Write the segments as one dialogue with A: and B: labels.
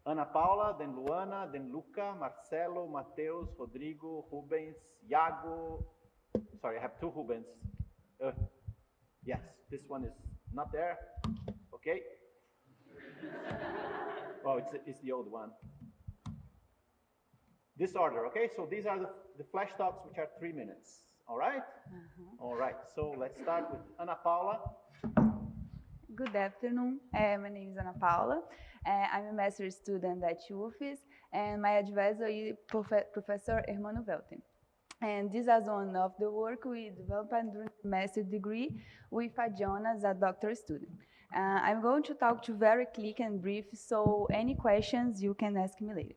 A: Ana Paula, then Luana, then Luca, Marcelo, Mateus, Rodrigo, Rubens, Iago. Sorry, I have two Rubens. Yes, this one is not there. Okay. Oh, it's the old one. This order, okay? So these are the flash talks, which are 3 minutes. All right? All right. So let's start with Ana Paula.
B: Good afternoon. My name is Ana Paula. I'm a master's student at UFES, and my advisor is Professor Hermano Velten. And this is one of the work we developed during the master's degree with Jonas, a doctoral student. I'm going to talk to very quick and brief, so any questions you can ask me later.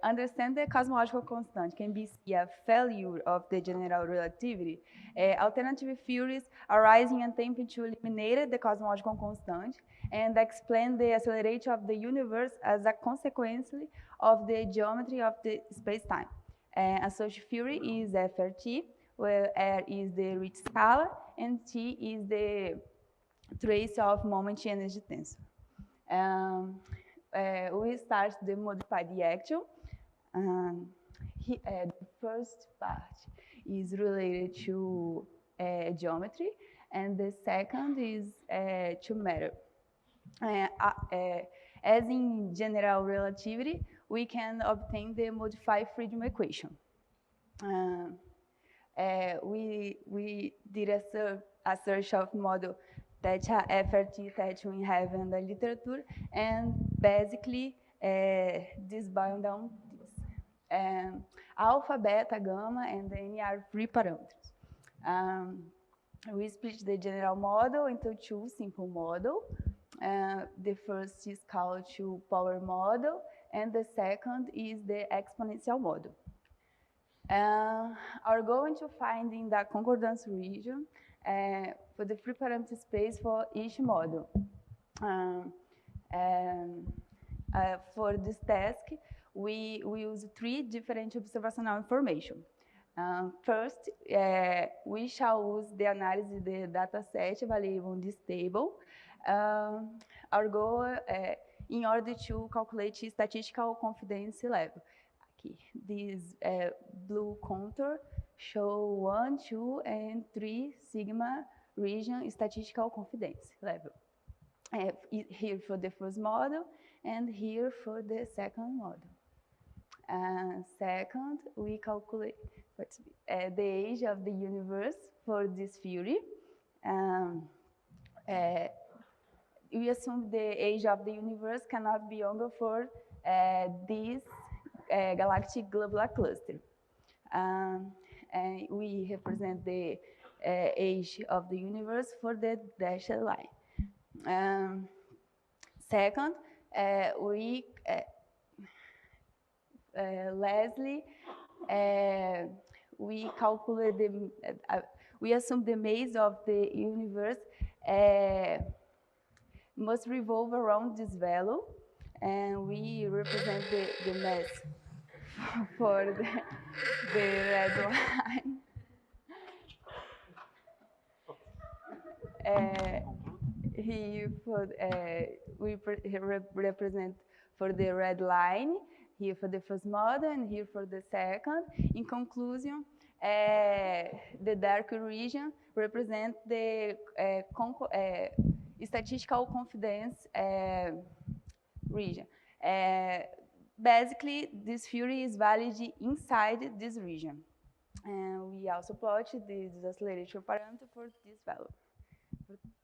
B: Understand the cosmological constant can be a failure of the general relativity. Alternative theories arising and attempting to eliminate the cosmological constant and explain the acceleration of the universe as a consequence of the geometry of the space-time. A such theory is FRT, where R is the Ricci scala and T is the trace of moment energy tensor. We start the modified action. The first part is related to geometry, and the second is to matter. As in general relativity, we can obtain the modified freedom equation. We did a search of model that FRT that we have in the literature, and basically this boils down this. Alpha, beta, gamma, and N are three parameters. We split the general model into two simple models. The first is called two-power model, and the second is the exponential model. Our goal is to find in the concordance region for the free parameter space for each model. For this task, we use three different observational information. First, we shall use the analysis of the data set available in this table. Our goal in order to calculate statistical confidence level. This blue contour show 1, 2, and 3 sigma region statistical confidence level. Here for the first model, and here for the second model. Second, we calculate the age of the universe for this theory. We assume the age of the universe cannot be younger for this galactic globular cluster. And we represent the age of the universe for the dashed line. Second, lastly, we calculate we assume the mass of the universe must revolve around this value, and we represent the mass for the red line. Here for, we represent for the red line, here for the first model, and here for the second. In conclusion, the dark region represents the statistical confidence region. Basically, this theory is valid inside this region. And we also plot this acceleration parameter for this value.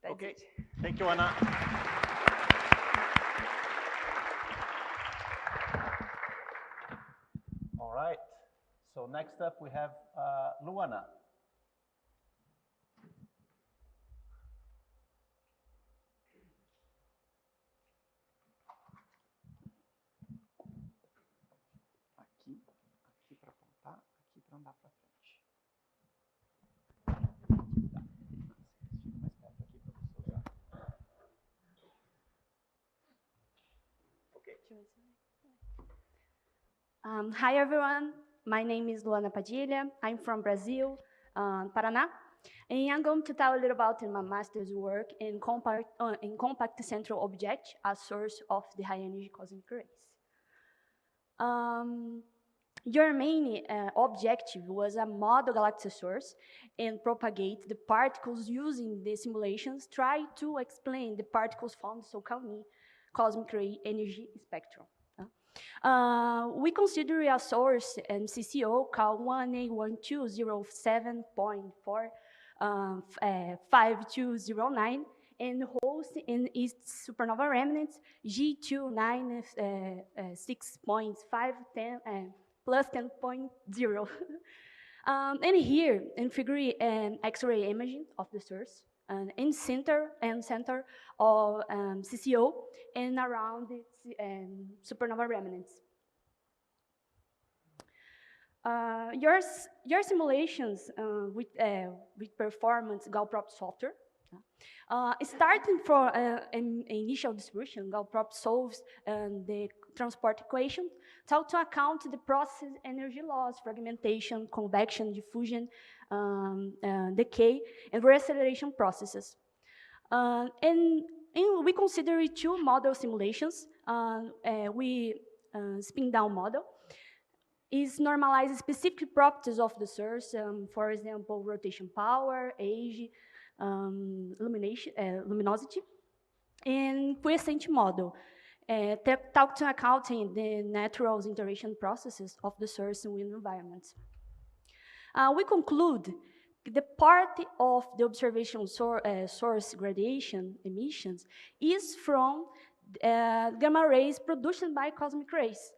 B: That's
A: okay,
B: it.
A: Thank you, Ana. All right, so next up we have Luana. Aqui para apontar, aqui para andar para frente.
C: Hi everyone, my name is Luana Padilha. I'm from Brazil, Paraná. And I'm going to tell a little about my master's work in compact central object, a source of the high energy cosmic rays. Your main objective was a model galaxy source and propagate the particles using the simulations, try to explain the particles found so-called cosmic ray energy spectrum. We consider a source CCO called 1A1207.45209 and host in its supernova remnants G296.510 plus 10.0. And here, in figure X-ray imaging of the source, in center of CCO and around its supernova remnants. Your simulations with performance Galprop software. Starting from an initial distribution, Galprop solves the transport equation to account the process energy loss, fragmentation, convection, diffusion, decay, and reacceleration processes. And we consider two model simulations. We spin down model is normalize specific properties of the source, for example, rotation power, age, luminosity, and quiescent model. Talk to accounting the natural interaction processes of the source in environments. We conclude the part of the observation source radiation emissions is from gamma rays produced by cosmic rays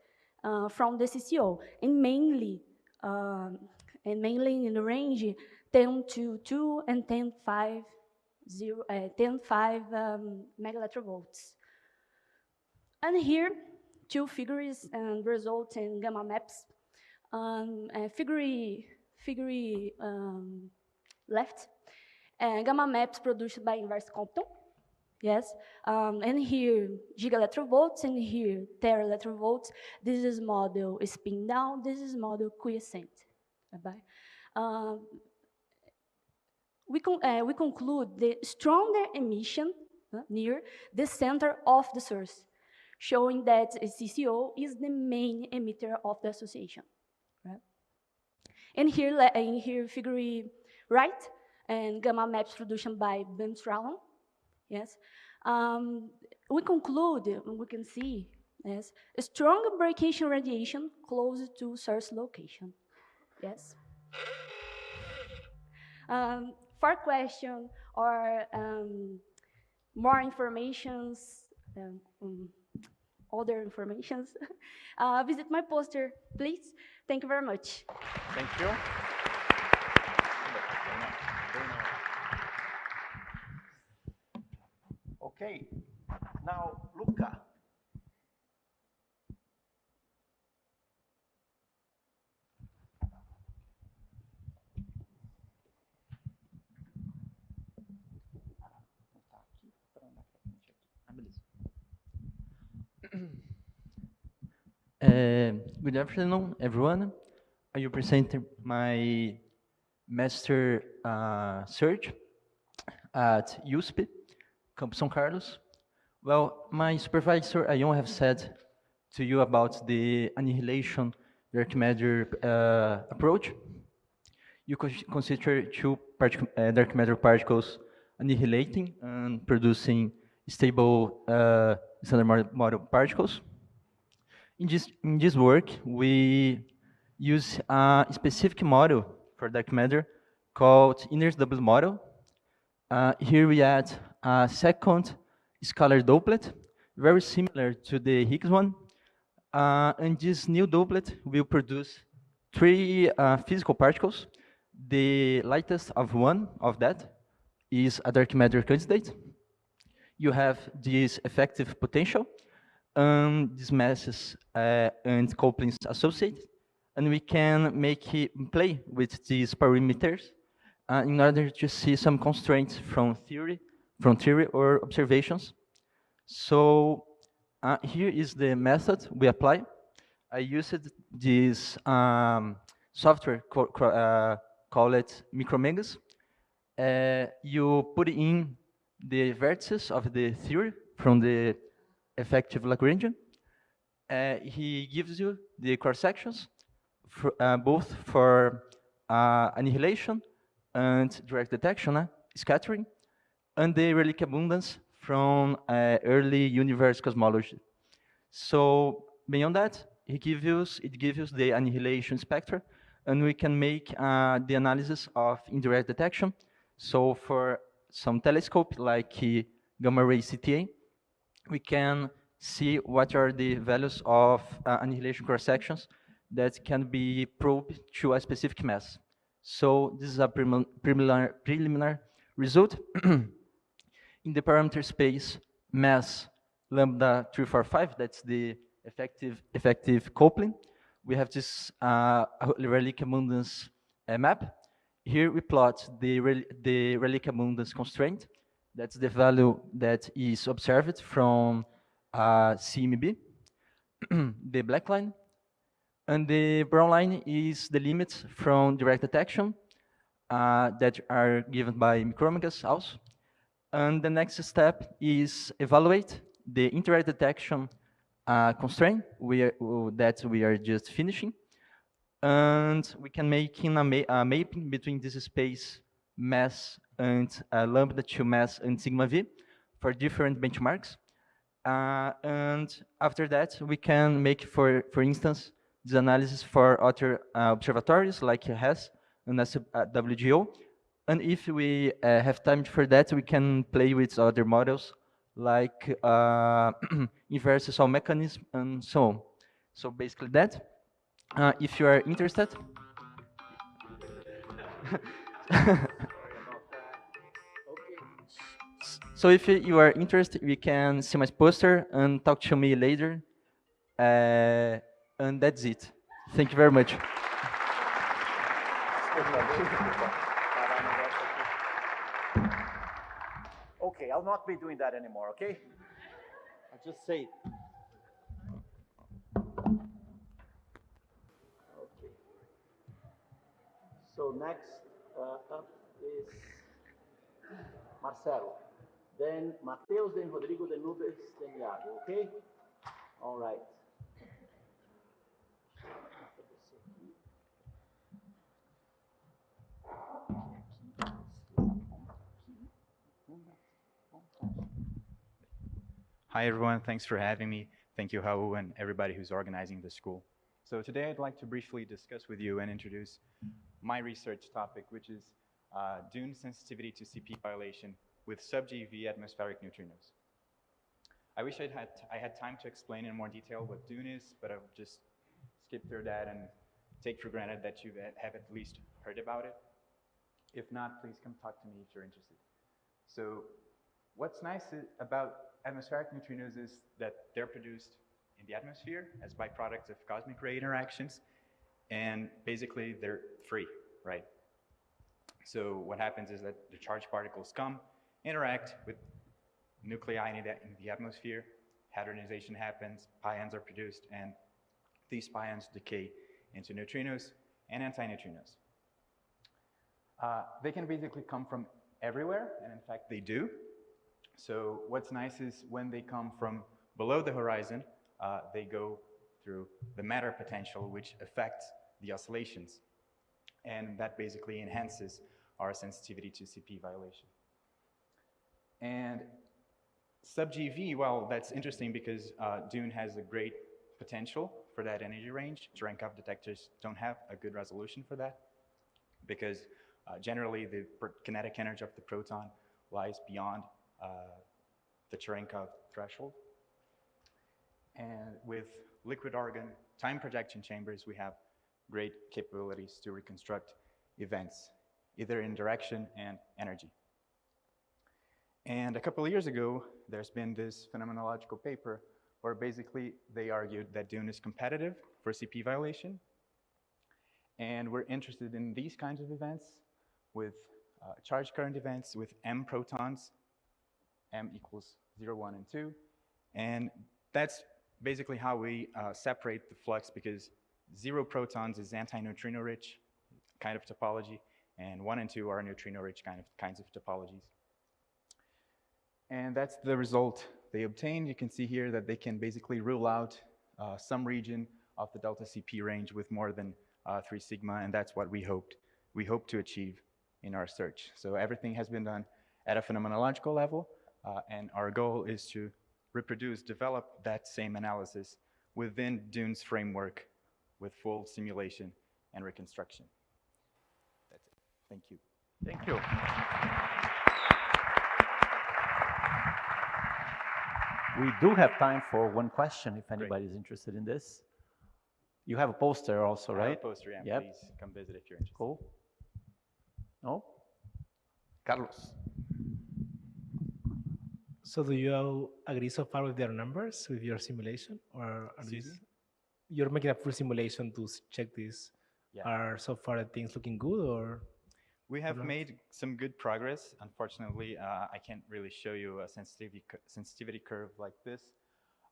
C: from the CCO, and mainly in the range 10 to 2 and 10.5 megaelectrovolts. And here, two figures result in gamma maps. Figure left, gamma maps produced by inverse Compton. Yes, and here gigaelectrovolts, and here teraelectrovolts. This is model spin down, this is model quiescent. We conclude the stronger emission near the center of the source, showing that CCO is the main emitter of the association. Right? And here figure right, and gamma maps produced by Bemstrahlon. Yes, we conclude, we can see, yes, a strong aberration radiation close to source location. Yes. For question or more informations, other informations, visit my poster, please. Thank you very much.
A: Thank you. Okay, now Luca.
D: Good afternoon, everyone. I will present my master search at USP, Campus São Carlos. Well, my supervisor, Ion, have said to you about the annihilation dark matter approach. You consider two dark matter particles annihilating and producing stable standard model particles. In this work, we use a specific model for dark matter called inner doublet model. Here we add a second scalar doublet, very similar to the Higgs one. And this new doublet will produce three physical particles. The lightest of one of that is a dark matter candidate. You have this effective potential, these masses and couplings associated, and we can make it play with these parameters in order to see some constraints from theory or observations. So here is the method we apply. I used this software called Micromegas. you put in the vertices of the theory from the effective Lagrangian. He gives you the cross sections, both for annihilation and direct detection, scattering, and the relic abundance from early universe cosmology. So beyond that, it gives you the annihilation spectra, and we can make the analysis of indirect detection. So for some telescope like gamma ray CTA, we can see what are the values of annihilation cross sections that can be probed to a specific mass. So this is a preliminary result. In the parameter space mass lambda 345, that's the effective coupling, we have this relic abundance map. Here we plot the relic abundance constraint. That's the value that is observed from CMB, the black line. And the brown line is the limits from direct detection that are given by micromegas also. And the next step is evaluate the indirect detection constraint that we are just finishing. And we can make in a mapping between this space mass and lambda to mass and sigma v for different benchmarks. And after that, we can make, for instance, this analysis for other observatories like HES and WGO. And if we have time for that, we can play with other models like inverse Sol mechanism and so on. So basically that. If you are interested. So if you are interested, you can see my poster and talk to me later. And that's it. Thank you very much.
A: Okay, I'll not be doing that anymore, okay? I'll just say it. Okay. So next up is Marcelo. Then Mateus, then Rodrigo, then Nubes, then Iago, okay? All right.
E: Hi, everyone. Thanks for having me. Thank you, Raul, and everybody who's organizing the school. So today I'd like to briefly discuss with you and introduce my research topic, which is dune sensitivity to CP violation with sub-GeV atmospheric neutrinos. I wish I had time to explain in more detail what dune is, but I'll just skip through that and take for granted that you have at least heard about it. If not, please come talk to me if you're interested. So what's nice about atmospheric neutrinos is that they're produced in the atmosphere as byproducts of cosmic ray interactions, and basically they're free, right? So what happens is that the charged particles come, interact with nuclei in the atmosphere, hadronization happens, pions are produced, and these pions decay into neutrinos and antineutrinos. They can basically come from everywhere, and in fact they do. So what's nice is when they come from below the horizon, they go through the matter potential, which affects the oscillations. And that basically enhances our sensitivity to CP violation. And sub-GeV, well, that's interesting because dune has a great potential for that energy range. Cherenkov detectors don't have a good resolution for that because generally the kinetic energy of the proton lies beyond the Cherenkov threshold. And with liquid argon time projection chambers, we have great capabilities to reconstruct events, either in direction and energy. And a couple of years ago, there's been this phenomenological paper where basically they argued that dune is competitive for CP violation. And we're interested in these kinds of events with charge current events with M protons, M equals 0, 1, and 2. And that's basically how we separate the flux, because 0 protons is antineutrino rich kind of topology, and 1 and 2 are neutrino-rich kinds of topologies. And that's the result they obtained. You can see here that they can basically rule out some region of the delta CP range with more than 3 sigma, and that's what we hope to achieve in our search. So everything has been done at a phenomenological level, and our goal is to reproduce, develop that same analysis within Dune's framework with full simulation and reconstruction. That's it. Thank you.
A: Thank you. We do have time for one question if anybody is interested in this. You have a poster also, right?
E: I have a poster, yeah.
A: Yep.
E: Please come visit if you're interested.
A: Cool. No? Carlos.
F: So do you all agree so far with their numbers, with your simulation? Or are you're making a full simulation to check this?
E: Yeah.
F: Are so far the things looking good, or?
E: We have
F: not?
E: made some good progress. Unfortunately, I can't really show you a sensitivity curve like this,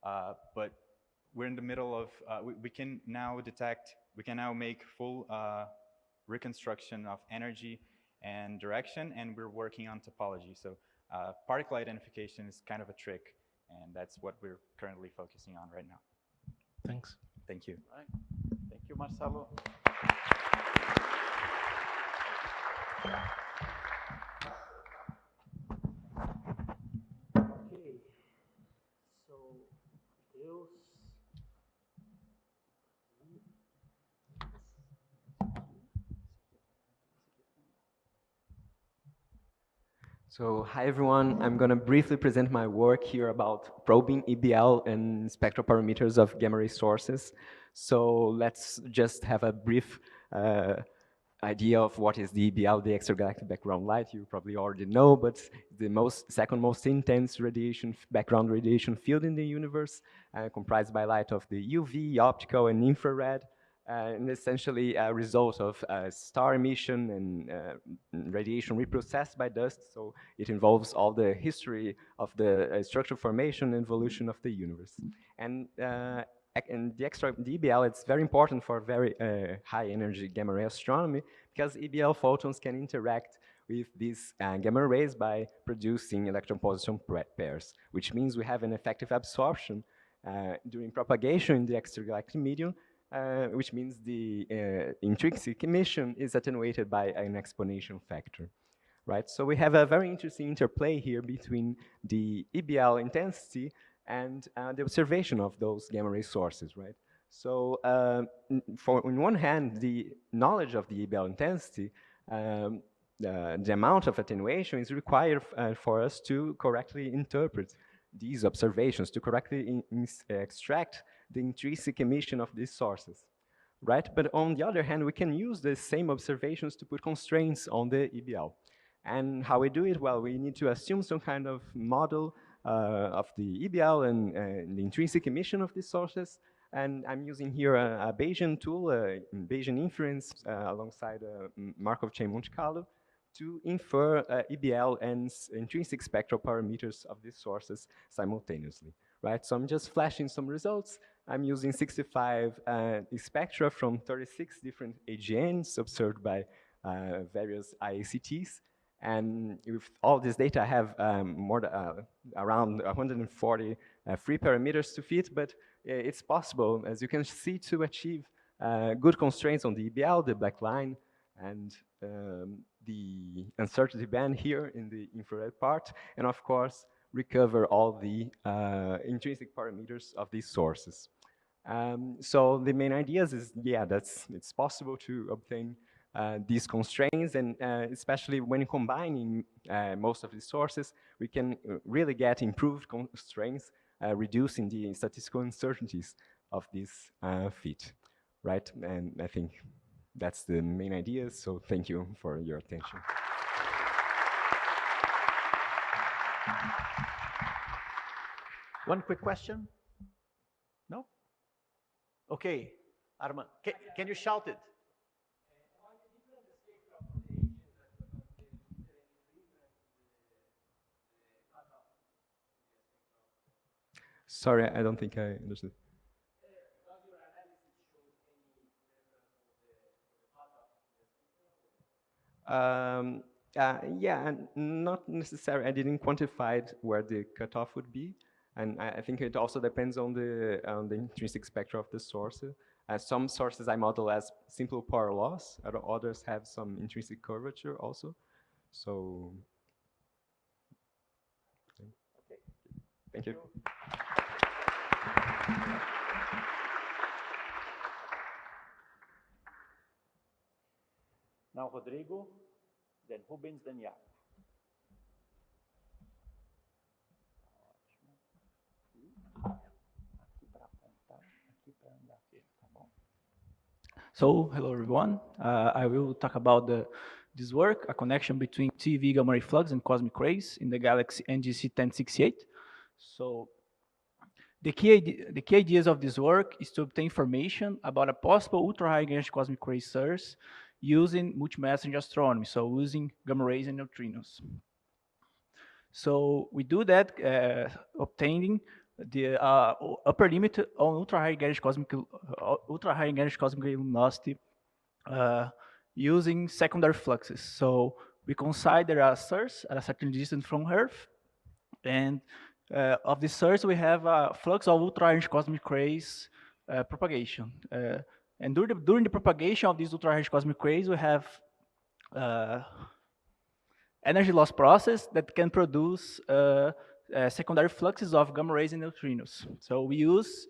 E: but we're in the middle of, we can now detect, we can now make full reconstruction of energy and direction, and we're working on topology. So particle identification is kind of a trick, and that's what we're currently focusing on right now.
F: Thanks.
E: Thank you.
A: Right. Thank you, Marcelo.
F: Okay. So, Deus.
G: So, hi everyone. I'm going to briefly present my work here about probing EBL and spectral parameters of gamma ray sources. So, let's just have a brief idea of what is the EBL, the extragalactic background light. You probably already know, but the second most intense background radiation field in the universe, comprised by light of the UV, optical, and infrared. And essentially a result of star emission and radiation reprocessed by dust. So it involves all the history of the structural formation and evolution of the universe. And the EBL, it's very important for very high energy gamma ray astronomy, because EBL photons can interact with these gamma rays by producing electron positron pairs, which means we have an effective absorption during propagation in the extragalactic medium, which means the intrinsic emission is attenuated by an exponential factor, right? So we have a very interesting interplay here between the EBL intensity and the observation of those gamma ray sources, right? So on one hand, the knowledge of the EBL intensity, the amount of attenuation is required for us to correctly interpret these observations, to correctly extract the intrinsic emission of these sources, right? But on the other hand, we can use the same observations to put constraints on the EBL. And how we do it? Well, we need to assume some kind of model of the EBL and the intrinsic emission of these sources. And I'm using here a Bayesian tool, Bayesian inference, alongside Markov chain Monte Carlo, to infer EBL and intrinsic spectral parameters of these sources simultaneously, right? So I'm just flashing some results. I'm using 65 spectra from 36 different AGNs observed by various IACTs. And with all this data, I have around 140 free parameters to fit, but it's possible, as you can see, to achieve good constraints on the EBL, the black line, and the uncertainty band here in the infrared part, and of course, recover all the intrinsic parameters of these sources. So the main ideas is, yeah, it's possible to obtain these constraints, and especially when combining most of these sources, we can really get improved constraints, reducing the statistical uncertainties of this fit, right? And I think that's the main idea, so thank you for your attention.
A: One quick question? No? Okay, Armand, can you shout it?
G: Sorry, I don't think I understood. Um, yeah, and not necessarily. I didn't quantify it where the cutoff would be, and I think it also depends on the intrinsic spectrum of the source. Some sources I model as simple power loss, and others have some intrinsic curvature also. So, thank you.
A: Now Rodrigo, then Rubens, then Iago. Aqui para apontar, aqui para andar, tá bom?
H: So, hello everyone. I will talk about this work, a connection between TV gamma ray flux and cosmic rays in the galaxy NGC 1068. So, the key ideas of this work is to obtain information about a possible ultra-high energy cosmic ray source using multi-messenger astronomy, so using gamma rays and neutrinos. So we do that obtaining the upper limit on ultra-high energy cosmic luminosity using secondary fluxes. So we consider a source at a certain distance from Earth, and of this source we have a flux of ultra-high cosmic rays propagation. And during the propagation of these ultra-high cosmic rays, we have energy loss process that can produce secondary fluxes of gamma rays and neutrinos. So we use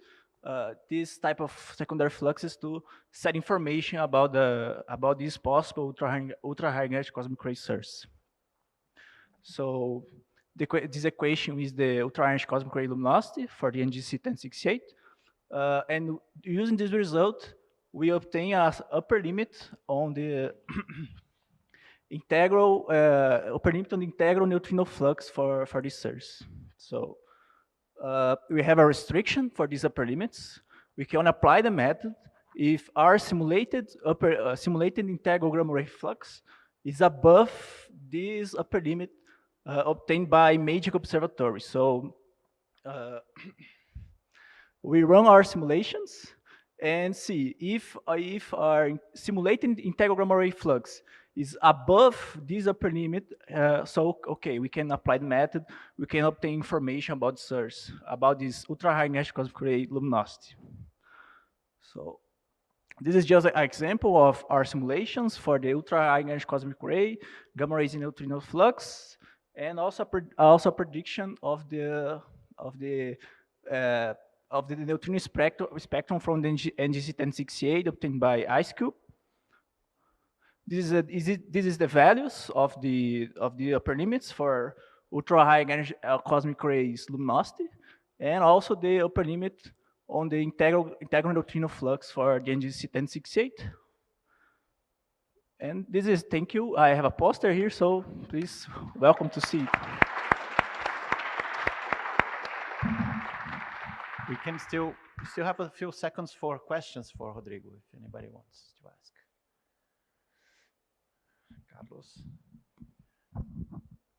H: this type of secondary fluxes to set information about this possible ultra high energy cosmic ray source. So this equation is the ultra high energy cosmic ray luminosity for the NGC 1068, and using this result, we obtain an upper limit on the integral upper limit on the integral neutrino flux for this source. So we have a restriction for these upper limits. We can apply the method if our simulated integral gamma ray flux is above this upper limit obtained by Magic Observatory. So we run our simulations and see if our simulated integral gamma ray flux is above this upper limit, so okay, we can apply the method, we can obtain information about the source, about this ultra-high energy cosmic ray luminosity. So this is just an example of our simulations for the ultra-high energy cosmic ray, gamma rays and neutrino flux, and also a prediction of the neutrino spectrum from the NGC 1068 obtained by IceCube. This is the values of the upper limits for ultra high energy cosmic rays luminosity, and also the upper limit on the integral neutrino flux for the NGC 1068. And this is, thank you. I have a poster here, so please welcome to see it.
A: We can still have a few seconds for questions for Rodrigo, if anybody wants to ask. Carlos.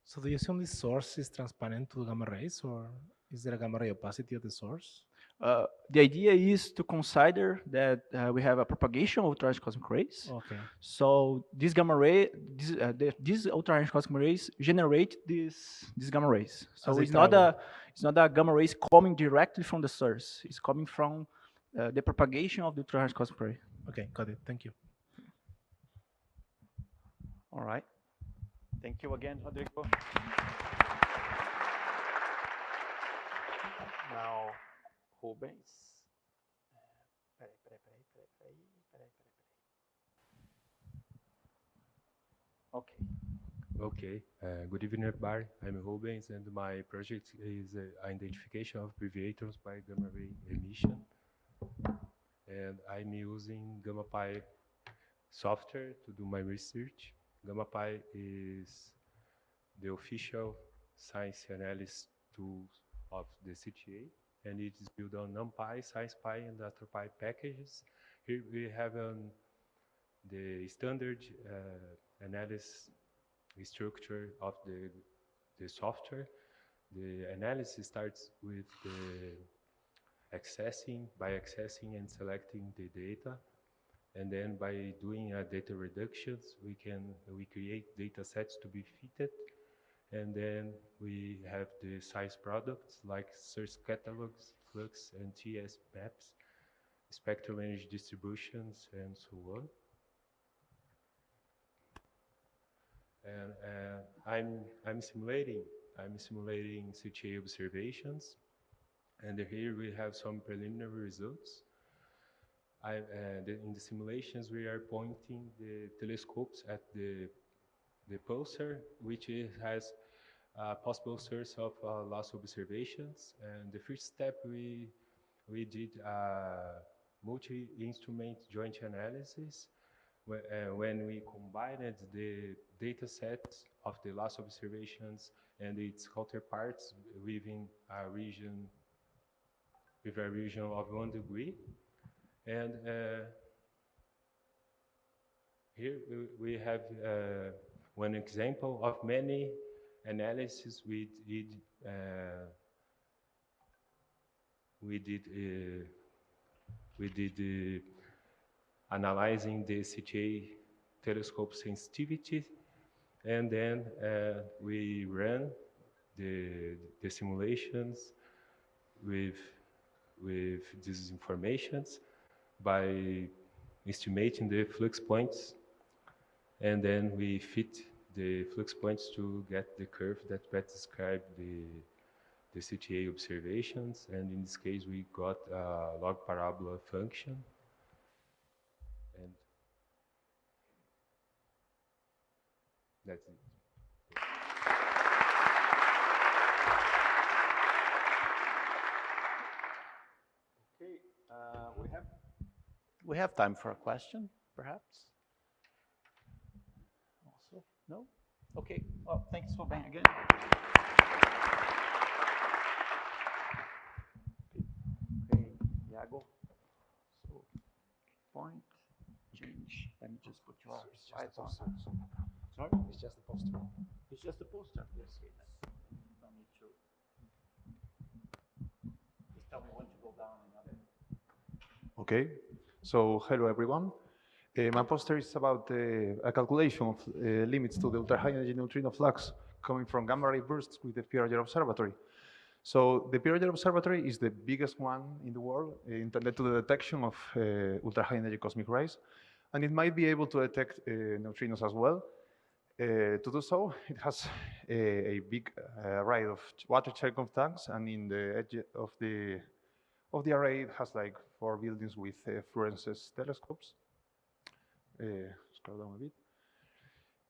F: So do you assume the source is transparent to gamma rays, or is there a gamma ray opacity of the source?
H: The idea is to consider that we have a propagation of ultra-high cosmic rays.
F: Okay.
H: So this gamma ray, these ultra-high cosmic rays generate these gamma rays. So it's not a gamma rays coming directly from the source. It's coming from the propagation of the ultra-high cosmic ray.
F: Okay, got it. Thank you.
A: All right. Thank you again, Rodrigo. Now, Rubens. Okay.
I: Okay. Good evening, everybody. I'm Rubens, and my project is identification of abbreviators by gamma ray emission. And I'm using GammaPi software to do my research. GammaPi is the official science analysis tool of the CTA, and it is built on NumPy, SciencePy, and DataPy packages. Here we have the standard analysis structure of the software. The analysis starts with by accessing and selecting the data. And then by doing data reductions, we create data sets to be fitted. And then we have the size products like source catalogs, flux, and TS maps, spectral energy distributions, and so on. And I'm simulating CTA observations, and here we have some preliminary results. In the simulations, we are pointing the telescopes at the pulsar, which has a possible source of loss observations. And the first step, we did a multi-instrument joint analysis when we combined the data set of the loss observations and its counterparts within a region of 1 degree. And here we have one example of many analyses we did analyzing the CTA telescope sensitivity, and then we ran the simulations with these informations by estimating the flux points, and then we fit the flux points to get the curve that best describe the CTA observations. And in this case, we got a log parabola function. And that's it.
A: Okay, we have time for a question, perhaps. Also, no? Okay. Well, thanks for being again. Okay, Iago. So, point, change. Let me just put your slides on. Sorry?
F: It's just the poster.
A: It's just a poster. Yes. Don't need to. Just tell me when to go down another.
J: Okay, so hello everyone. My poster is about a calculation of limits to the ultra-high energy neutrino flux coming from gamma ray bursts with the Pierre Observatory. So the Pierre Observatory is the biggest one in the world intended to the detection of ultra-high energy cosmic rays, and it might be able to detect neutrinos as well. To do so, it has a big array of water Cherenkov tanks, and in the edge of the array, it has like 4 buildings with fluorescence telescopes. Scroll down a bit.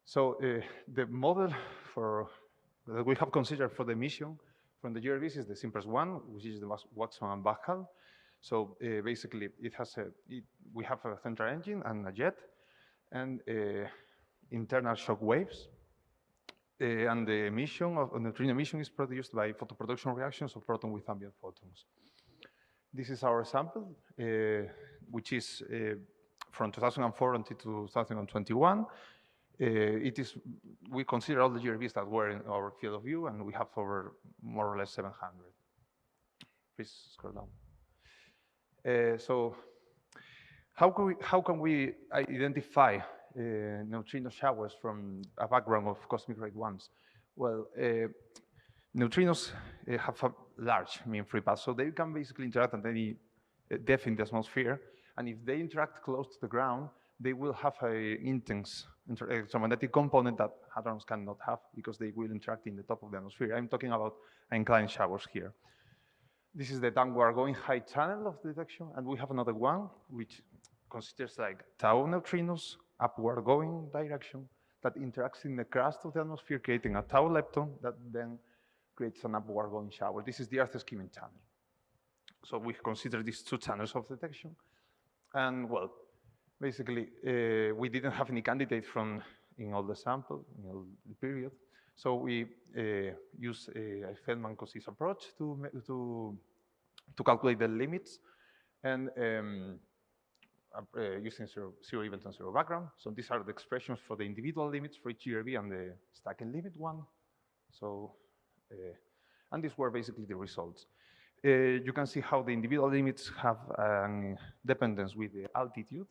J: So the model that we have considered for the mission from the GRBs is the simplest one, which is the Watson and Bacall. So basically, we have a central engine and a jet, and internal shock waves. And the emission of neutrino emission is produced by photoproduction reactions of proton with ambient photons. This is our sample, which is from 2004 until 2021. We consider all the GRBs that were in our field of view, and we have over more or less 700. Please scroll down. So how can we identify neutrino showers from a background of cosmic ray ones? Well, neutrinos have a large mean free path, so they can basically interact at any depth in the atmosphere, and if they interact close to the ground, they will have an intense electromagnetic component that hadrons cannot have because they will interact in the top of the atmosphere. I'm talking about inclined showers here. This is the downward going high channel of detection, and we have another one which considers like tau neutrinos, upward going direction, that interacts in the crust of the atmosphere, creating a tau lepton that then creates an upward going shower. This is the Earth skimming channel. So we consider these 2 channels of detection. And well, basically, we didn't have any candidate in all the sample, in all the period. So we use a Feldman-Cousys approach to calculate the limits, and using zero event and zero background. So these are the expressions for the individual limits for each GRB and the stacking limit one. So, and these were basically the results. You can see how the individual limits have dependence with the altitude.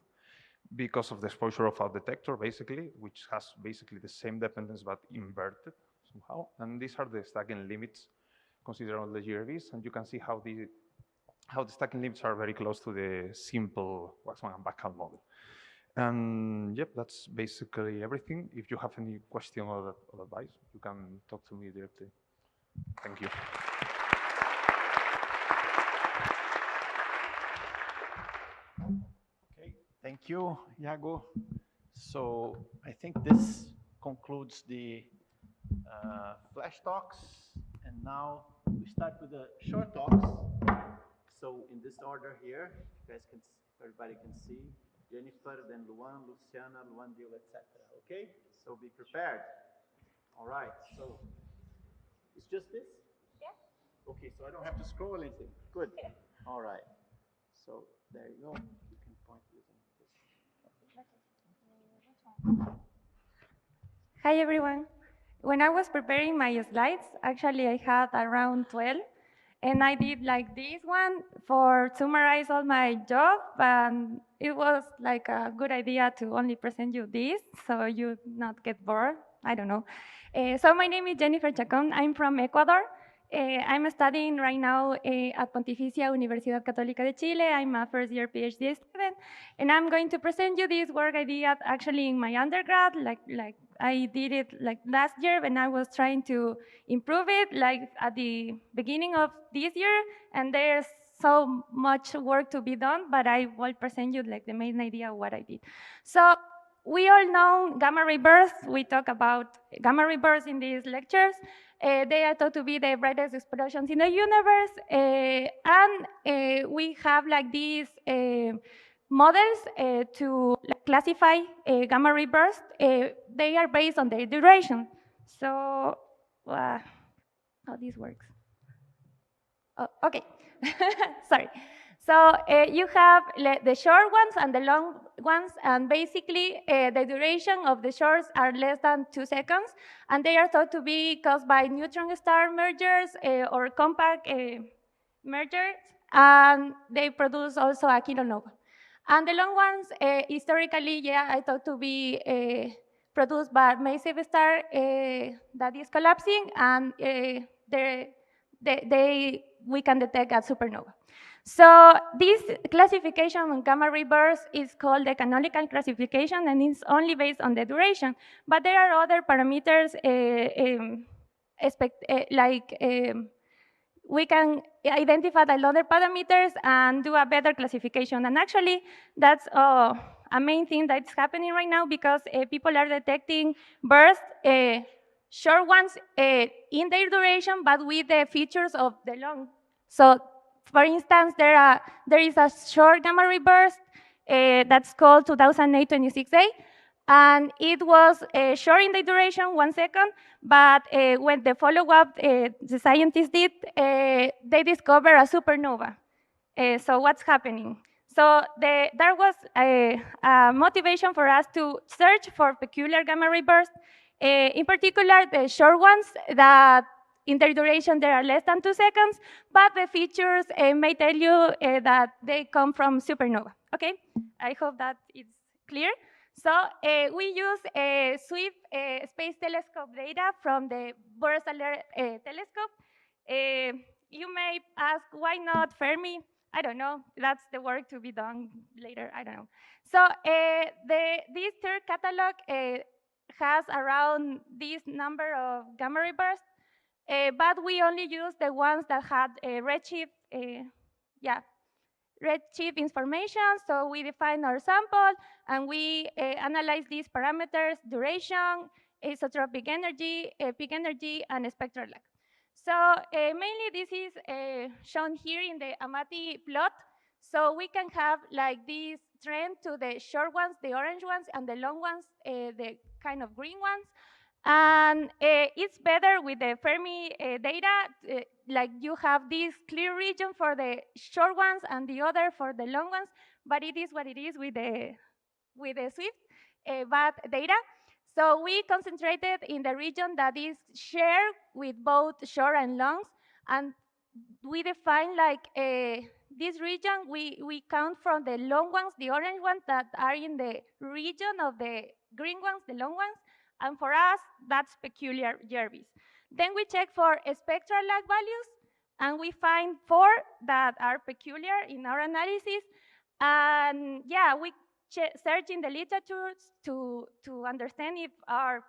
J: because of the exposure of our detector, basically, which has basically the same dependence but inverted somehow. And these are the stacking limits considered on the GRVs, and you can see how the stacking limits are very close to the simple Waxman and Bacall model. And yep, that's basically everything. If you have any question or advice, you can talk to me directly. Thank you.
A: Okay, thank you, Iago. So I think this concludes the flash talks, and now we start with the short talks. So in this order here, you guys can, everybody can see, Jennifer, then Luan, Luciana, Luan Dio, etc. Okay, so be prepared. All right, so it's just this? Yeah. Okay, so I don't have to scroll anything. Good. All right. So there you go. You can point using this.
K: Hi everyone. When I was preparing my slides, actually I had around 12, and I did like this one for summarize all my job, and it was like a good idea to only present you this so you not get bored. I don't know. So my name is Jennifer Chacon. I'm from Ecuador. I'm studying right now at Pontificia Universidad Católica de Chile. I'm a first year PhD student, and I'm going to present you this work I did actually in my undergrad, like I did it like last year when I was trying to improve it, like at the beginning of this year, and there's so much work to be done, but I will present you like the main idea of what I did. So we all know gamma ray bursts. We talk about gamma ray bursts in these lectures. They are thought to be the brightest explosions in the universe, and we have like these models to classify gamma ray bursts. They are based on their duration. So how this works? Oh, okay, sorry. So you have the short ones and the long ones, and basically the duration of the shorts are less than 2 seconds, and they are thought to be caused by neutron star mergers or compact mergers, and they produce also a kilonova. And the long ones, historically, yeah, I thought to be produced by massive star that is collapsing, and we can detect a supernova. So this classification on gamma ray bursts is called the canonical classification, and it's only based on the duration. But there are other parameters we can identify the other parameters and do a better classification. And actually, that's a main thing that's happening right now, because people are detecting bursts, short ones in their duration, but with the features of the long. So for instance, there is a short gamma ray burst that's called 2008-26A, and it was short in the duration, 1 second, but when the follow-up the scientists did, they discovered a supernova. So what's happening? So there was a motivation for us to search for peculiar gamma ray bursts, in particular the short ones that in their duration they are less than 2 seconds, but the features may tell you that they come from supernova. Okay, I hope that it's clear. So we use SWIFT space telescope data from the Burst Alert telescope. You may ask, why not Fermi? I don't know. That's the work to be done later. I don't know. So this third catalog has around this number of gamma ray bursts, but we only use the ones that had redshift, redshift information. So we define our sample, and we analyze these parameters: duration, isotropic energy, peak energy, and spectral lag. So mainly this is shown here in the Amati plot. So we can have like this trend to the short ones, the orange ones, and the long ones, the kind of green ones. And it's better with the Fermi data, like you have this clear region for the short ones and the other for the long ones, but it is what it is with the SWIFT but data. So we concentrated in the region that is shared with both short and longs, and we define like this region, we count from the long ones, the orange ones that are in the region of the green ones, the long ones, and for us, that's peculiar Jervis. Then we check for spectral lag values, and we find 4 that are peculiar in our analysis. And yeah, we search in the literature to understand if our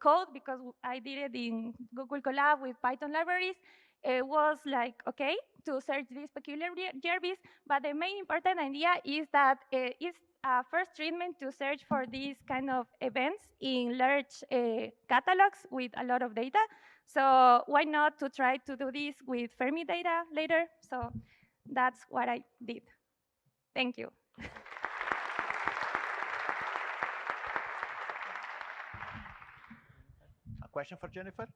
K: code, because I did it in Google Colab with Python libraries, it was like, okay, to search these peculiar Jervis, but the main important idea is that it's a first treatment to search for these kind of events in large catalogs with a lot of data. So why not to try to do this with Fermi data later? So that's what I did. Thank you.
A: A question for Jennifer?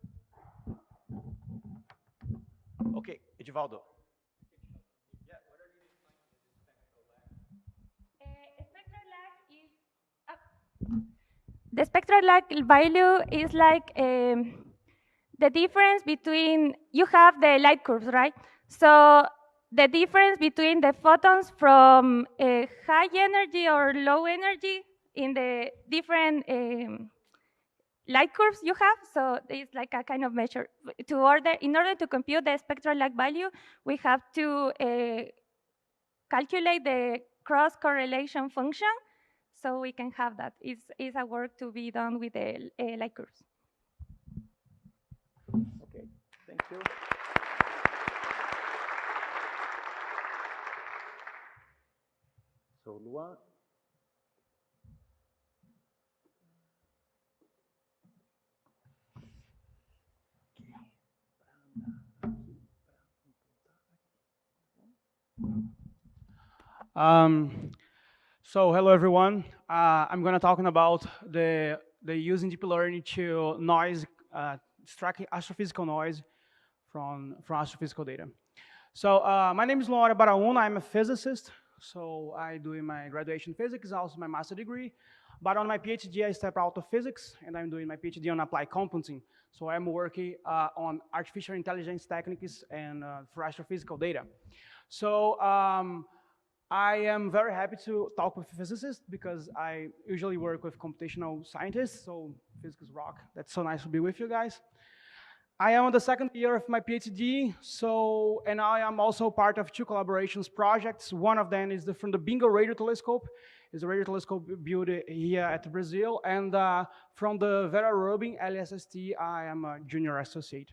A: Okay, Edivaldo.
K: The spectral lag value is like the difference between, you have the light curves, right? So the difference between the photons from high energy or low energy in the different light curves you have. So it's like a kind of measure. In order to compute the spectral lag value, we have to calculate the cross correlation function. So we can have that. It's a work to be done with the light curves.
A: Okay, thank you. So Luan.
L: So hello everyone. I'm going to talk about the using deep learning to noise, extract astrophysical noise from astrophysical data. So my name is Luan Baraúna. I'm a physicist. So I do my graduation physics, also my master degree. But on my PhD, I step out of physics, and I'm doing my PhD on applied computing. So I'm working on artificial intelligence techniques and for astrophysical data. So I am very happy to talk with physicists because I usually work with computational scientists, so physics rock. That's so nice to be with you guys. I am on the second year of my PhD, and I am also part of 2 collaborations projects. One of them is from the Bingo Radio Telescope. It's a radio telescope built here at Brazil, and from the Vera Rubin LSST, I am a junior associate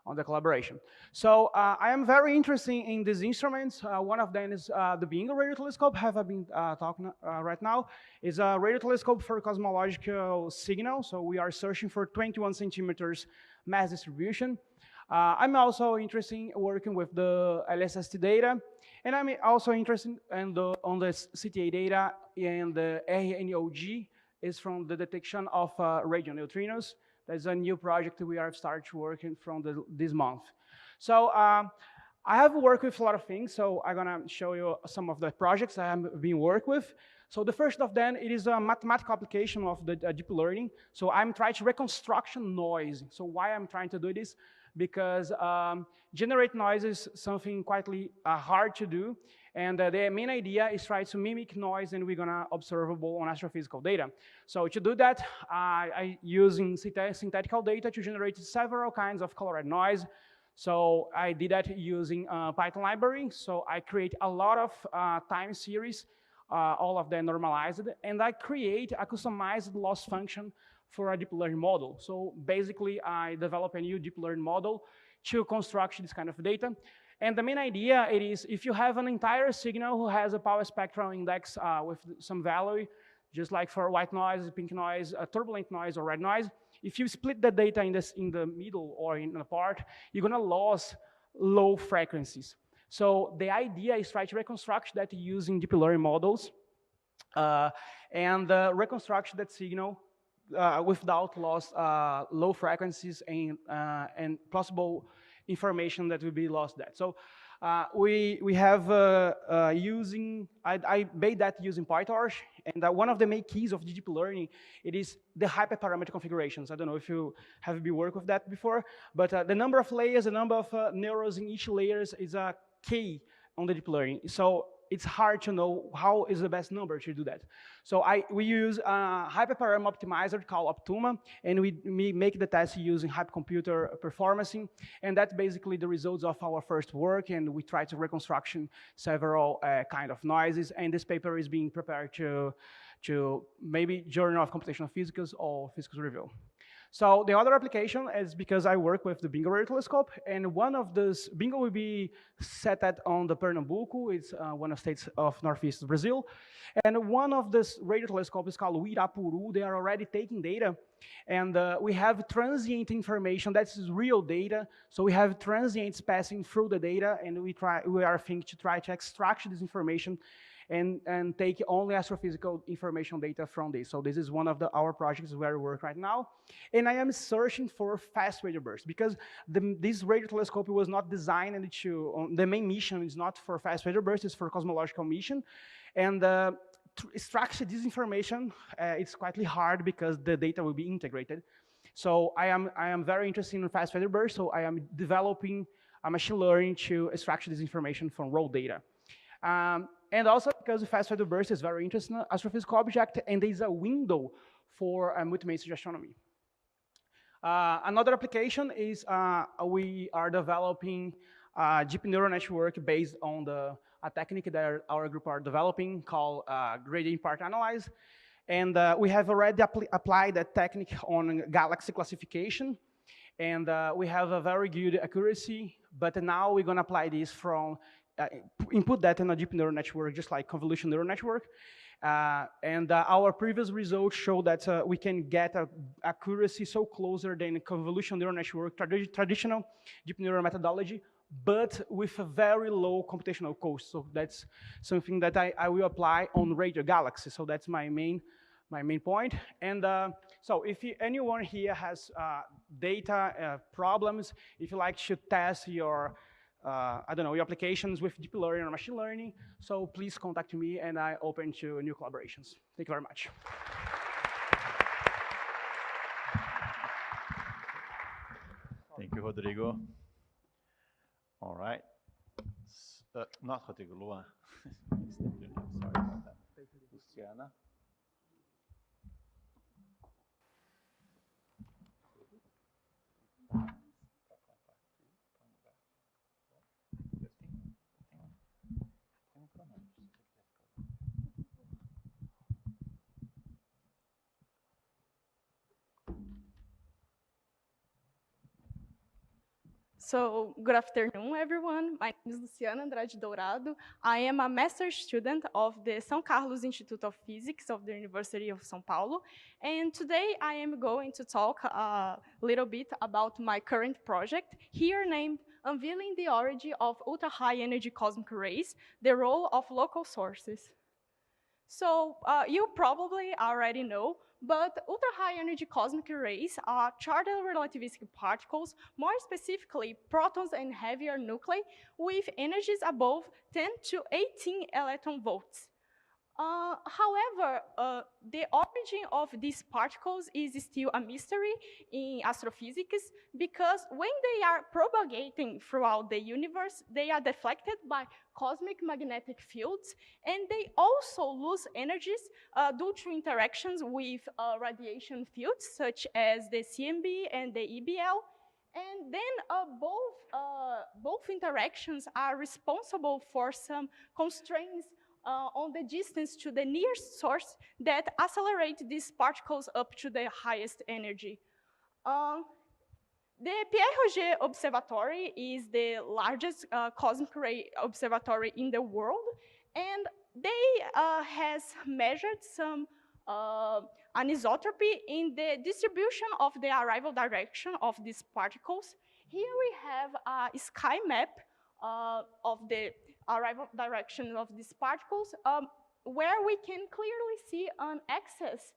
L: on the collaboration. So I am very interested in these instruments. One of them is the Bingo Radio Telescope, have I been talking right now. It's a radio telescope for cosmological signal, so we are searching for 21 centimeters mass distribution. I'm also interested in working with the LSST data, and I'm also interested on the CTA data, and the RNOG is from the detection of radio neutrinos. That's a new project we are starting working from this month. So I have worked with a lot of things, so I'm gonna show you some of the projects I have been working with. So the first of them, it is a mathematical application of the deep learning. So I'm trying to reconstruct noise. So why I'm trying to do this? Because generate noise is something quite hard to do. And the main idea is try to mimic noise, and we're gonna observable on astrophysical data. So to do that, I using synthetical data to generate several kinds of colored noise. So I did that using Python library. So I create a lot of time series, all of them normalized, and I create a customized loss function for a deep learning model. So basically, I develop a new deep learning model to construct this kind of data. And the main idea it is if you have an entire signal who has a power spectrum index with some value, just like for white noise, pink noise, turbulent noise, or red noise, if you split the data in the middle or in a part, you're gonna lose low frequencies. So the idea is try to reconstruct that using deep learning models and reconstruct that signal without loss low frequencies and possible information that will be lost that. So we have using, I made that using PyTorch, and one of the main keys of deep learning, it is the hyperparameter configurations. I don't know if you have been working with that before, but the number of layers, the number of neurons in each layers is a key on the deep learning. So it's hard to know how is the best number to do that. So we use a hyperparameter optimizer called Optuma, and we make the test using hypercomputer performancing, and that's basically the results of our first work, and we try to reconstruction several kind of noises, and this paper is being prepared to maybe Journal of Computational Physics or Physics Review. So the other application is because I work with the Bingo radio telescope, and one of those, Bingo will be set on the Pernambuco, it's one of the states of northeast Brazil, and one of this radio telescopes is called Uirapuru. They are already taking data, and we have transient information, that's real data, so we have transients passing through the data, and we are thinking to try to extract this information and take only astrophysical information data from this. So this is one of our projects where we work right now. And I am searching for fast radio bursts because this radio telescope was not designed the main mission is not for fast radio bursts, it's for cosmological mission. And to extract this information, it's quite hard because the data will be integrated. So I am very interested in fast radio bursts, so I am developing a machine learning to extract this information from raw data. And also because fast radio burst is very interesting astrophysical object, and there's a window for multi-message astronomy. Another application is we are developing a deep neural network based on a technique that our group are developing called gradient part analyze. And we have already applied that technique on galaxy classification. And we have a very good accuracy, but now we're going to apply this from input that in a deep neural network, just like convolution neural network. And our previous results show that we can get accuracy so closer than convolution neural network, traditional deep neural methodology, but with a very low computational cost. So that's something that I will apply on radio galaxies. So that's my main point. And so if anyone here has data problems, if you like to test your I don't know, your applications with deep learning or machine learning, so please contact me, and I'm open to new collaborations. Thank you very much.
A: Thank you, Rodrigo. All right. Not Rodrigo, Luan. Sorry about that. Luciana.
M: So, good afternoon, everyone. My name is Luciana Andrade Dourado. I am a master's student of the São Carlos Institute of Physics of the University of São Paulo. And today I am going to talk a little bit about my current project, here named Unveiling the Origin of Ultra-High Energy Cosmic Rays, the Role of Local Sources. So, you probably already know, but ultra-high energy cosmic rays are charged relativistic particles, more specifically protons and heavier nuclei, with energies above 10 to 18 electron volts. However, the origin of these particles is still a mystery in astrophysics because when they are propagating throughout the universe, they are deflected by cosmic magnetic fields, and they also lose energies due to interactions with radiation fields such as the CMB and the EBL. And then both interactions are responsible for some constraints on the distance to the nearest source that accelerate these particles up to the highest energy. The Pierre-Roger Observatory is the largest cosmic ray observatory in the world, and they has measured some anisotropy in the distribution of the arrival direction of these particles. Here we have a sky map of the arrival direction of these particles, where we can clearly see an axis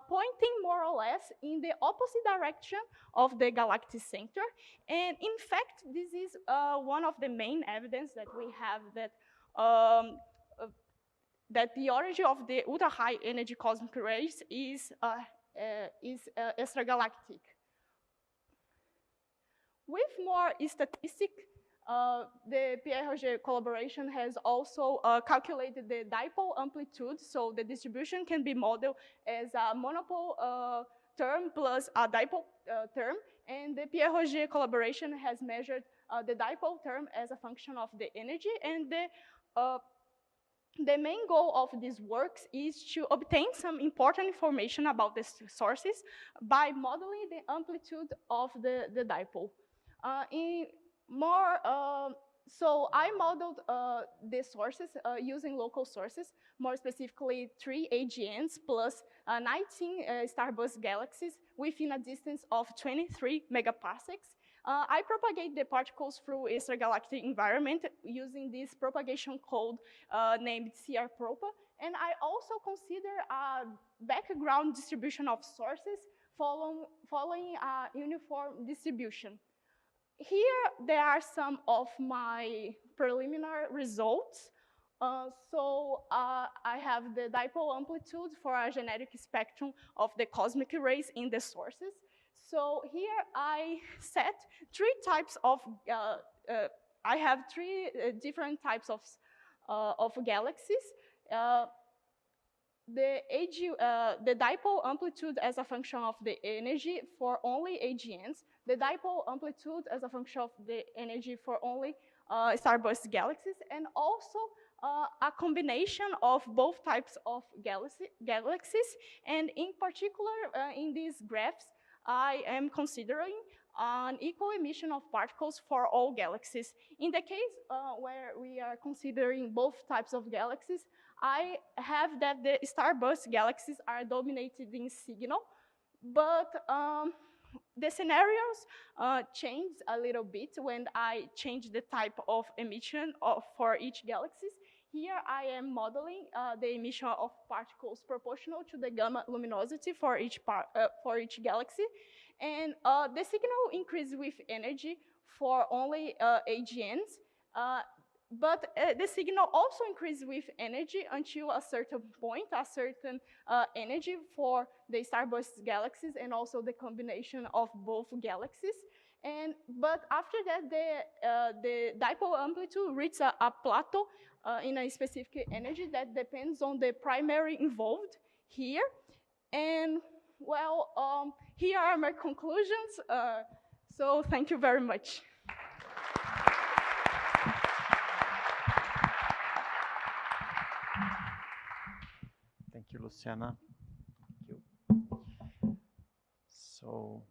M: pointing more or less in the opposite direction of the galactic center. And in fact, this is one of the main evidence that we have that the origin of the ultra-high energy cosmic rays is extragalactic. With more statistic The Pierre-Roger collaboration has also calculated the dipole amplitude, so the distribution can be modeled as a monopole term plus a dipole term, and the Pierre-Roger collaboration has measured the dipole term as a function of the energy, and the main goal of these works is to obtain some important information about the sources by modeling the amplitude of the dipole. So I modeled the sources using local sources, more specifically 3 AGNs plus 19 starburst galaxies within a distance of 23 megaparsecs. I propagate the particles through extragalactic environment using this propagation code named CR-propa, and I also consider a background distribution of sources following a uniform distribution. Here, there are some of my preliminary results. I have the dipole amplitude for a genetic spectrum of the cosmic rays in the sources. So here I set 3 types of, I have 3 different types of galaxies. The dipole amplitude as a function of the energy for only AGNs, the dipole amplitude as a function of the energy for only starburst galaxies, and also a combination of both types of galaxies. And in particular, in these graphs, I am considering an equal emission of particles for all galaxies. In the case where we are considering both types of galaxies, I have that the starburst galaxies are dominated in signal, but the scenarios changed a little bit when I changed the type of emission for each galaxy. Here I am modeling the emission of particles proportional to the gamma luminosity for each galaxy. And the signal increases with energy for only AGNs, but the signal also increases with energy until a certain point, a certain energy for the starburst galaxies and also the combination of both galaxies. But after that, the dipole amplitude reaches a plateau in a specific energy that depends on the primary involved here. And well, here are my conclusions. So thank you very much.
A: Thank you, Luciana. Thank you. So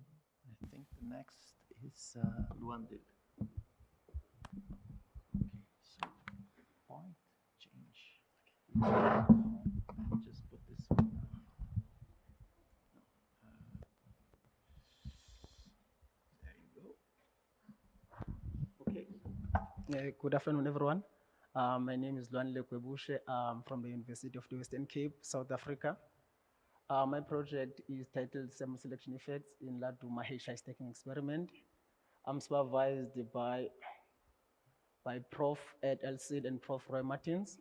A: I think the next is Luandil. So point change. Just put this one. There you go. Okay.
N: Good afternoon, everyone. My name is Luan Lekwebushe. I'm from the University of the Western Cape, South Africa. My project is titled Sample Selection Effects in Laduma HI Stacking Experiment. I'm supervised by Prof. Ed Elsid and Prof. Roy Martins.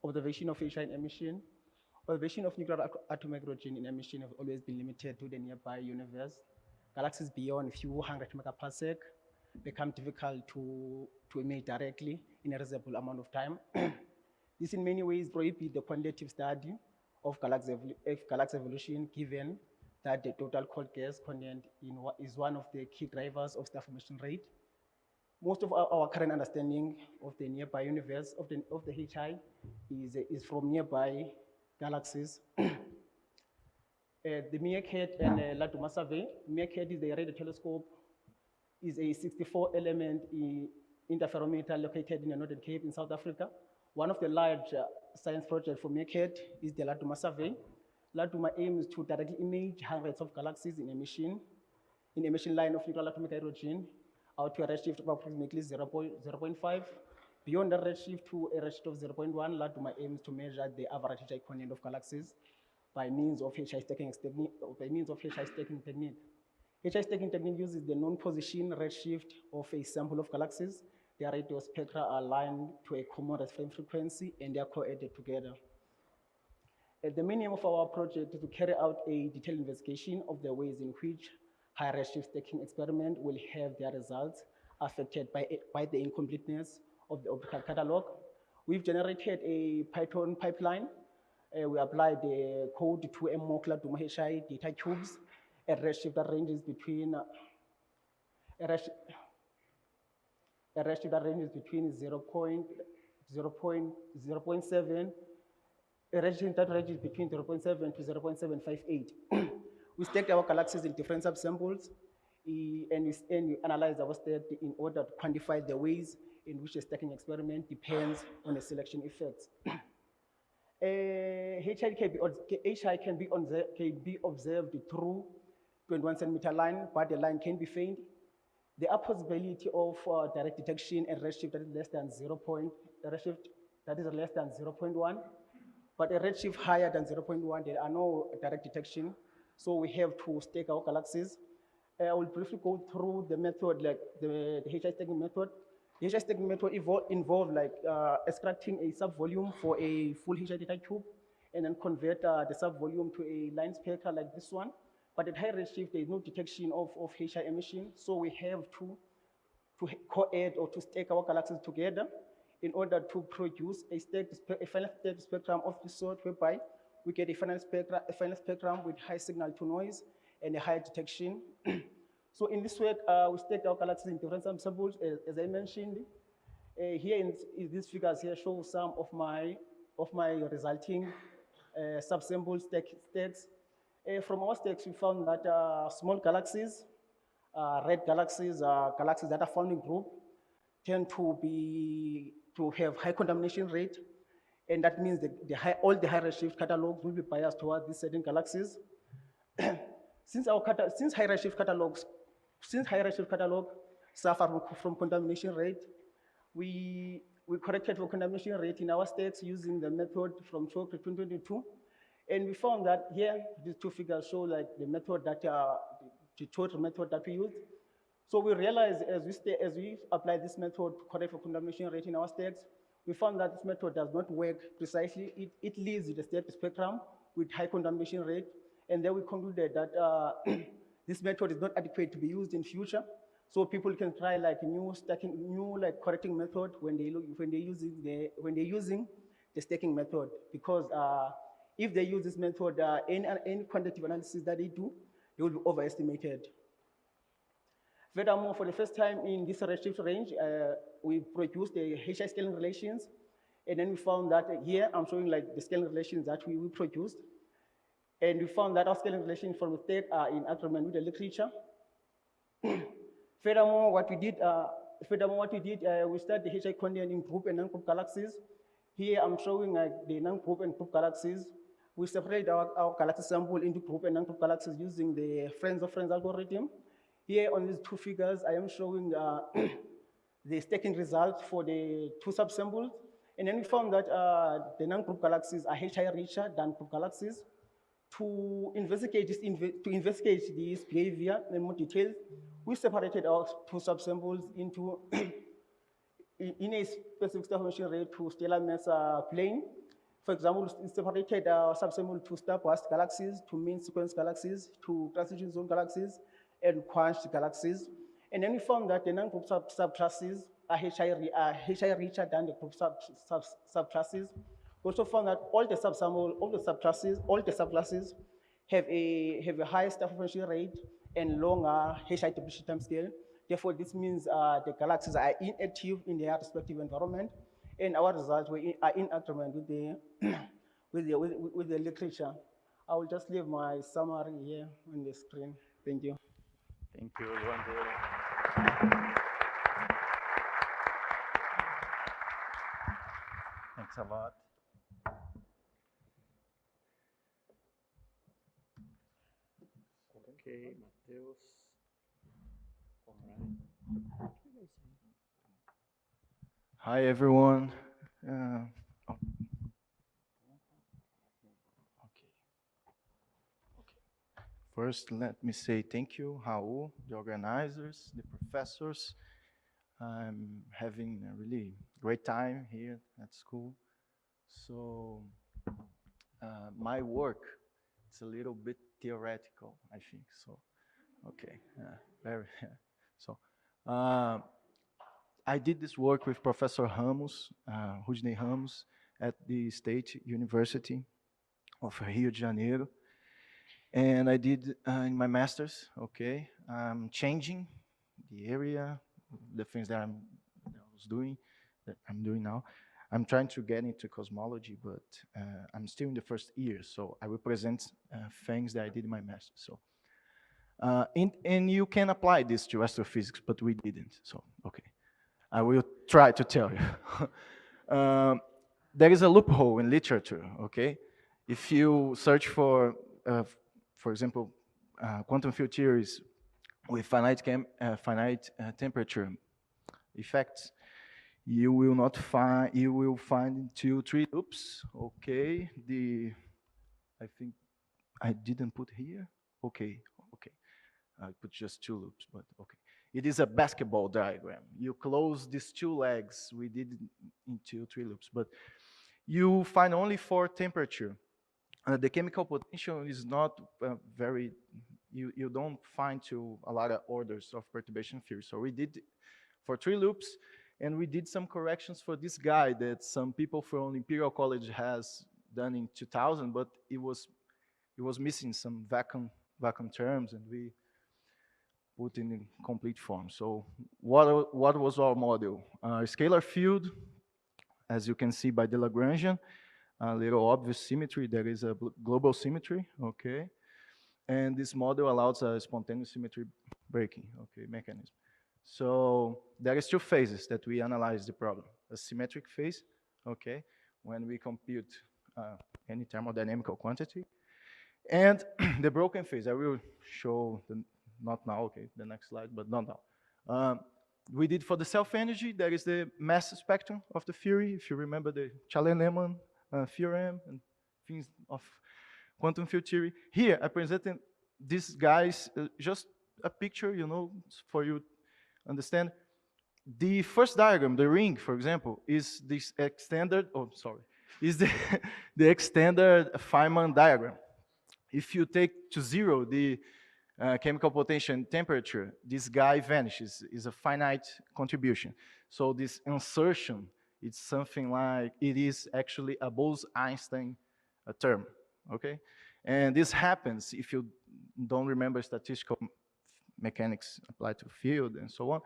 N: Observation of HI in emission. Observation of nuclear atomic origin in emission have always been limited to the nearby universe. Galaxies beyond a few hundred megaparsec become difficult to emit directly in a reasonable amount of time. This in many ways prohibits the quantitative study of galaxy evolution, given that the total cold gas content is one of the key drivers of star formation rate. Most of our current understanding of the nearby universe, of the HI, is from nearby galaxies. The Meerkat and Laduma survey. Meerkat is a radio telescope, is a 64-element interferometer located in the Northern Cape in South Africa. One of the large science projects for Meerkat is the Laduma survey. Laduma aims to directly image hundreds of galaxies in emission line of nuclear atomic hydrogen out to a redshift of approximately 0.5. Beyond the redshift to a redshift of 0.1, Laduma aims to measure the average HI content of galaxies by means of HI stacking technique. HI stacking technique uses the known position redshift of a sample of galaxies. Their radio spectra are aligned to a common frame frequency and they are co-added together. The meaning of our project is to carry out a detailed investigation of the ways in which high redshift stacking experiment will have their results affected by the incompleteness of the optical catalog. We've generated a Python pipeline. We applied the code to a molecular to HI data cubes, a redshift that ranges between 0.7, a redshift that ranges between 0.7 to 0.758. We stacked our galaxies in different subsamples, and we analyzed our state in order to quantify the ways in which a stacking experiment depends on the selection effects. HI can be observed through 21 centimeter line, but the line can be faint. There are possibility of direct detection and redshift that is less than 0.1, but a redshift higher than 0.1, there are no direct detection. So we have to stack our galaxies. I will briefly go through the method, like the HI stacking method. The HI stacking method involved like extracting a subvolume for a full HI data cube, and then convert the subvolume to a line spectra like this one. But at high redshift, there is no detection of HI emission, so we have to co-add or to stack our galaxies together in order to produce a final stacked spectrum of this sort, whereby we get a final spectrum with high signal to noise and a high detection. So in this way, we stacked our galaxies in different subsamples, as I mentioned. Here in these figures here show some of my resulting subsample stacks. From our stacks, we found that small galaxies, red galaxies, galaxies that are found in group, tend to have high contamination rate, and that means all the high redshift catalogs will be biased towards these certain galaxies. Since high redshift catalogs suffer from contamination rate, we corrected for contamination rate in our stacks using the method from 12 to 2022. And we found that here, these two figures show like the method that, the total method that we used. So we realized as we apply this method to correct for contamination rate in our stacks, we found that this method does not work precisely. It leaves the stacked spectrum with high contamination rate. And then we concluded that this method is not adequate to be used in future. So people can try like new correcting method when they're using the stacking method, because if they use this method, any quantitative analysis that they do, they will be overestimated. Furthermore, for the first time in this redshift range, we produced the HI scaling relations, and then we found that here I'm showing like the scaling relations that we produced, and we found that our scaling relations from the stack are in agreement with the literature. Furthermore, what we did, we studied the HI content in group and non-group galaxies. Here I'm showing like the non-group and group galaxies. We separate our galaxy sample into group and non-group galaxies using the friends of friends algorithm. Here on these two figures, I am showing the stacking results for the two subsamples. And then we found that the non-group galaxies are HI richer than group galaxies. To investigate this behavior in more detail, we separated our two subsamples into in a specific transformation rate to stellar mass plane. For example, we separated our subsample to star-burst galaxies, to mean sequence galaxies, to transition zone galaxies, and quenched galaxies. And then we found that the non-group subclasses are HI richer than the group subclasses. We also found that all the subclasses have a high star formation rate and longer HI depletion time scale. Therefore, this means the galaxies are inactive in their respective environment, and our results are in agreement with the literature. I will just leave my summary here on the screen. Thank you.
A: Thank you, João. Thanks a lot. Okay, Mateus. All right.
O: Hi, everyone. First, let me say thank you, Raul, the organizers, the professors. I'm having a really great time here at school. So my work, it's a little bit theoretical, I think. So Okay, very. So, uh, I did this work with Professor Ramos, Rudney Ramos, at the State University of Rio de Janeiro. And I did in my master's, okay, I'm changing the area, the things that that I'm doing now. I'm trying to get into cosmology, but I'm still in the first year, so I will present things that I did in my master's. So, and you can apply this to astrophysics, but we didn't, so, okay. I will try to tell you. There is a loophole in literature, okay? If you search for example, quantum field theories with finite temperature effects, you will not find, you will find 2, 3 loops, okay? I think I didn't put here, okay, okay. I put just 2 loops, but okay. It is a basketball diagram. You close these 2 legs, we did into 3 loops, but you find only for temperature. The chemical potential is not very, you don't find a lot of orders of perturbation theory. So we did for 3 loops, and we did some corrections for this guy that some people from Imperial College has done in 2000, but it was missing some vacuum terms, and we put in complete form. So what was our model? Scalar field, as you can see by the Lagrangian, a little obvious symmetry. There is a global symmetry, okay? And this model allows a spontaneous symmetry breaking, okay, mechanism. So there is 2 phases that we analyze the problem. A symmetric phase, okay, when we compute any thermodynamical quantity, and the broken phase. I will show, not now, okay, the next slide, but not now. We did for the self-energy, there is the mass spectrum of the theory, if you remember the Challen-Lemon theorem and things of quantum field theory. Here, I presented these guys, just a picture, you know, for you understand. The first diagram, the ring, for example, is this extended, is the extended Feynman diagram. If you take to 0 the chemical potential and temperature, this guy vanishes, is a finite contribution. So this insertion, it's something like, it is actually a Bose-Einstein term, okay? And this happens if you don't remember statistical mechanics applied to field and so on.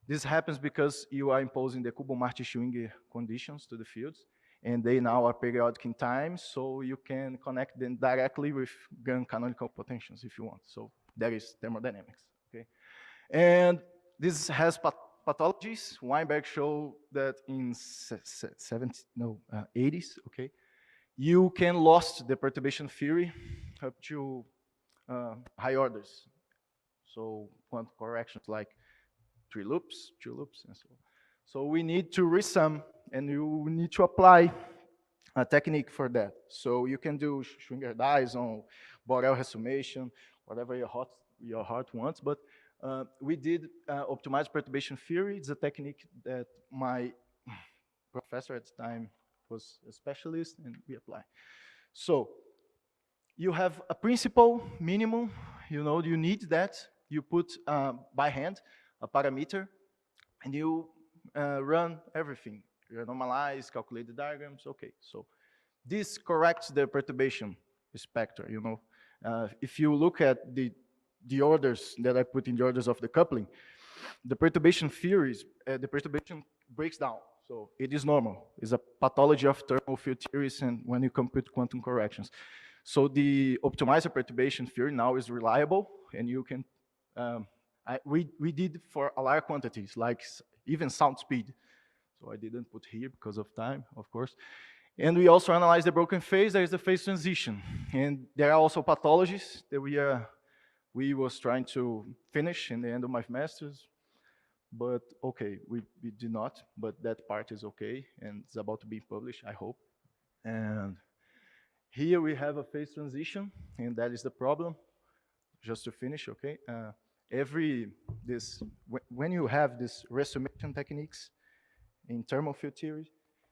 O: This happens because you are imposing the Kubo-Marti-Schwinger conditions to the fields, and they now are periodic in time, so you can connect them directly with Gunn canonical potentials if you want. So there is thermodynamics, okay? And this has pathologies. Weinberg showed that in 80s, okay? You can lost the perturbation theory up to high orders. So quantum corrections like 3 loops, 2 loops, and so on. So we need to resum, and you need to apply a technique for that. So you can do Schwinger dies on Borel resummation, whatever your heart wants, but we did optimized perturbation theory. It's a technique that my professor at the time was a specialist, and we apply. So you have a principal minimum, you know, you need that. You put by hand a parameter, and you run everything. You normalize, calculate the diagrams, okay. So this corrects the perturbation spectra, you know. If you look at the orders that I put in the orders of the coupling, the perturbation theories, the perturbation breaks down. So it is normal. It's a pathology of thermal field theories and when you compute quantum corrections. So the optimizer perturbation theory now is reliable, and you can, we did for a large quantities, like even sound speed. So I didn't put here because of time, of course. And we also analyze the broken phase. There is the phase transition. And there are also pathologies that we was trying to finish in the end of my master's. But okay, we did not, but that part is okay, and it's about to be published, I hope. And here we have a phase transition, and that is the problem. Just to finish, okay? When you have these resummation techniques in thermal field theory,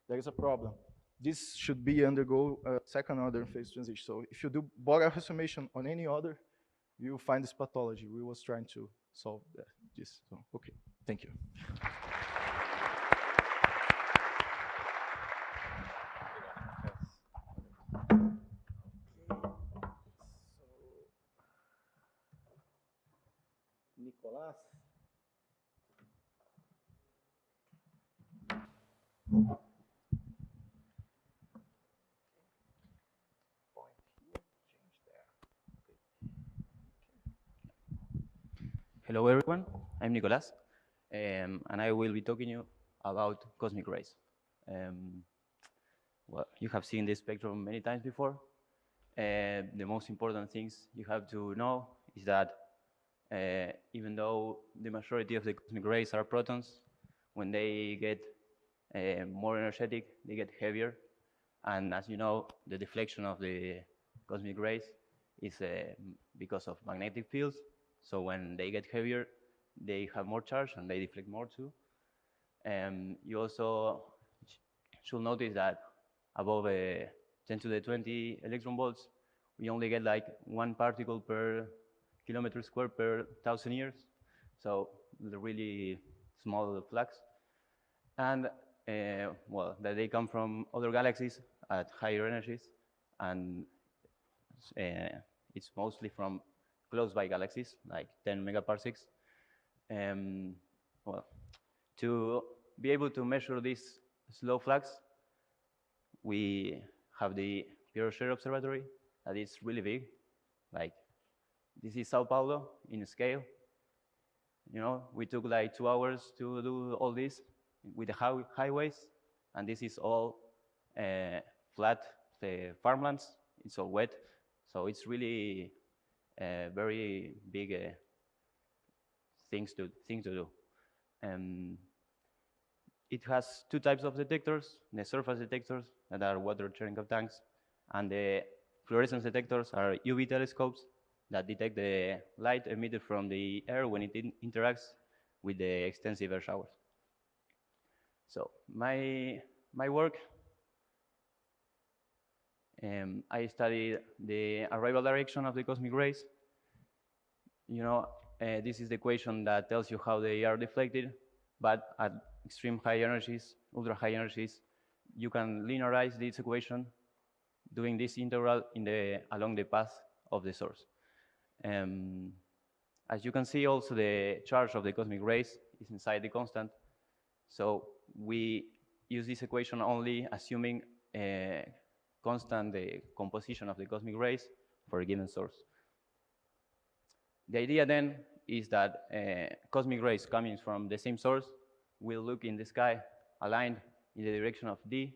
O: there is a problem. This should be undergo a second order phase transition. So if you do Borel resummation on any other we will find this pathology. We was trying to solve this. So, okay, thank you.
A: Nicolás.
P: Hello everyone, I'm Nicolas, and I will be talking to you about cosmic rays. Well, you have seen this spectrum many times before. The most important things you have to know is that even though the majority of the cosmic rays are protons, when they get more energetic, they get heavier. And as you know, the deflection of the cosmic rays is because of magnetic fields. So when they get heavier, they have more charge and they deflect more too. You also should notice that above 10 to the 20 electron volts, we only get like 1 particle per kilometer square per 1,000 years. So the really small flux. And well, that they come from other galaxies at higher energies, and it's mostly from close by galaxies, like 10 megaparsecs. Well, to be able to measure this slow flux, we have the Pierre Rocher Observatory that is really big. Like, this is Sao Paulo in scale. You know, we took like 2 hours to do all this with the highways, and this is all flat farmlands. It's all wet, so it's really very big things to do. It has 2 types of detectors: the surface detectors that are water Cherenkov tanks, and the fluorescence detectors are UV telescopes that detect the light emitted from the air when it interacts with the extensive air showers. So my work, I studied the arrival direction of the cosmic rays. You know, this is the equation that tells you how they are deflected, but at extreme high energies, ultra high energies, you can linearize this equation doing this integral along the path of the source. As you can see, also the charge of the cosmic rays is inside the constant. So we use this equation only assuming constant the composition of the cosmic rays for a given source. The idea then is that cosmic rays coming from the same source will look in the sky aligned in the direction of D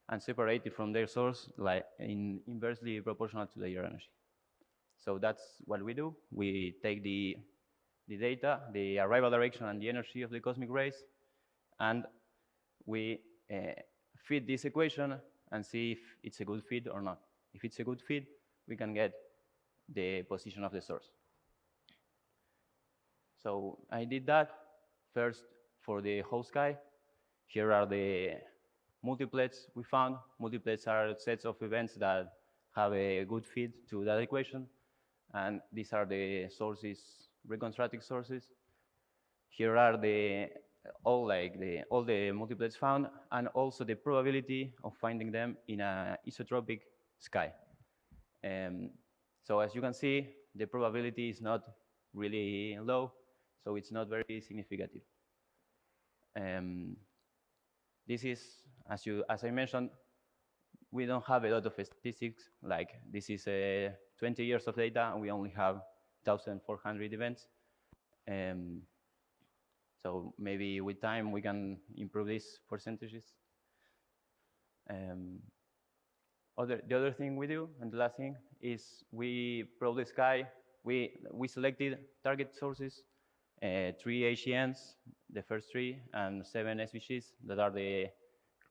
P: and separated from their source like inversely proportional to their energy. So that's what we do. We take the data, the arrival direction and the energy of the cosmic rays, and we fit this equation and see if it's a good fit or not. If it's a good fit, we can get the position of the source. So I did that first for the whole sky. Here are the multiplets we found. Multiplets are sets of events that have a good fit to that equation. And these are the sources, reconstructed sources. Here are all the multiplets found, and also the probability of finding them in an isotropic sky. So as you can see, the probability is not really low, so it's not very significant. This is, as I mentioned, we don't have a lot of statistics. Like, this is 20 years of data, and we only have 1,400 events. So maybe with time we can improve these percentages. The other thing we do, and the last thing, is we probe the sky. We selected target sources, 3 HENs, the first 3, and 7 SVGs that are the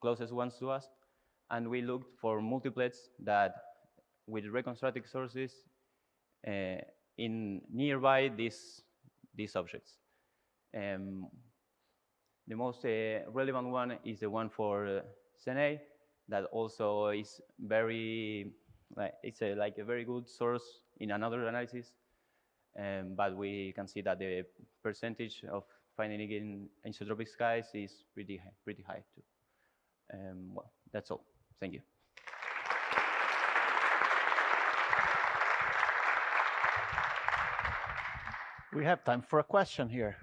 P: closest ones to us. And we looked for multiplets that, with reconstructed sources, in nearby these objects. The most relevant one is the one for Sene, that also is very, it's like a very good source in another analysis. but we can see that the percentage of finding it in isotropic skies is pretty high too. Well, that's all. Thank you.
A: We have time for a question here.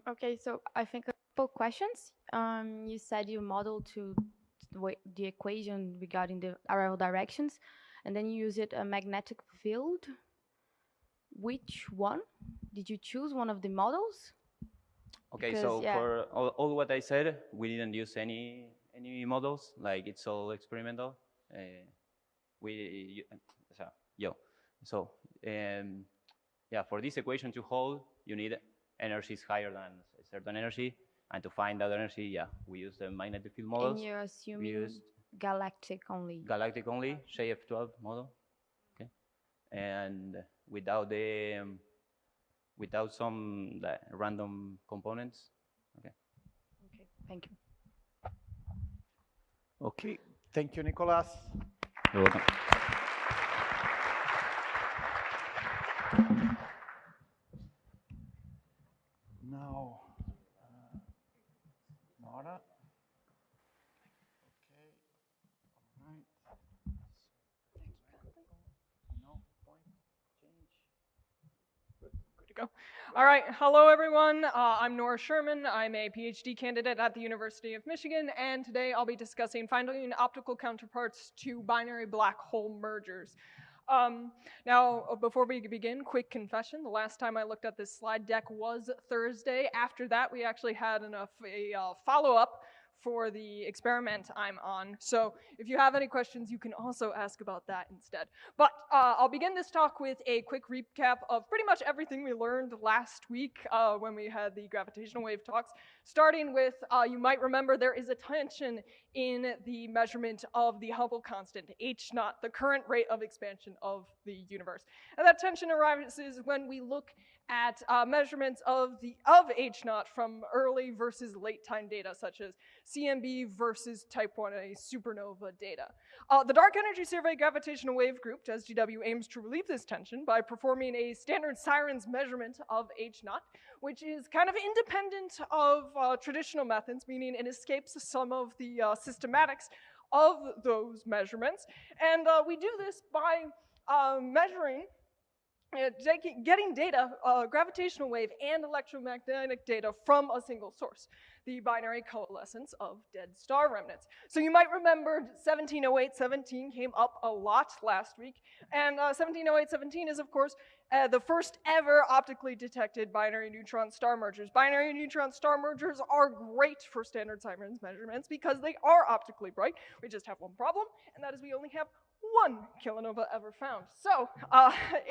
Q: Okay, so I think a couple questions. You said you modeled to the equation regarding the arrival directions, and then you use it a magnetic field. Which one? Did you choose one of the models?
P: Okay,
Q: Because,
P: so
Q: yeah.
P: for all what I said, we didn't use any models. Like it's all experimental. Yeah, for this equation to hold, you need energies higher than a certain energy, and to find that energy, yeah, we use the magnetic field models.
Q: And you're
P: We
Q: assuming
P: used
Q: galactic only.
P: galactic only, SHAEF12 model, okay, and without some random components, okay.
Q: Okay, thank you.
A: Okay, thank you, Nicolas.
P: You're welcome.
A: Now, Nora. Okay, all right. No point, change.
R: Good to go. All right, hello everyone. I'm Nora Sherman. I'm a PhD candidate at the University of Michigan, and today I'll be discussing finding optical counterparts to binary black hole mergers. Now, before we begin, quick confession. The last time I looked at this slide deck was Thursday. After that, we actually had a follow-up for the experiment I'm on. So if you have any questions, you can also ask about that instead. But I'll begin this talk with a quick recap of pretty much everything we learned last week when we had the gravitational wave talks. Starting with, you might remember there is a tension in the measurement of the Hubble constant, h0, the current rate of expansion of the universe. And that tension arises when we look at measurements of h0 from early versus late time data, such as CMB versus type 1a supernova data. The Dark Energy Survey Gravitational Wave Group, SGW, aims to relieve this tension by performing a standard sirens measurement of h0, which is kind of independent of traditional methods, meaning it escapes some of the systematics of those measurements. And we do this by measuring getting data, gravitational wave and electromagnetic data from a single source, the binary coalescence of dead star remnants. So you might remember 1708-17 came up a lot last week, and 1708-17 is, of course, the first ever optically detected binary neutron star mergers. Binary neutron star mergers are great for standard sirens measurements because they are optically bright. We just have one problem, and that is we only have one kilonova ever found. So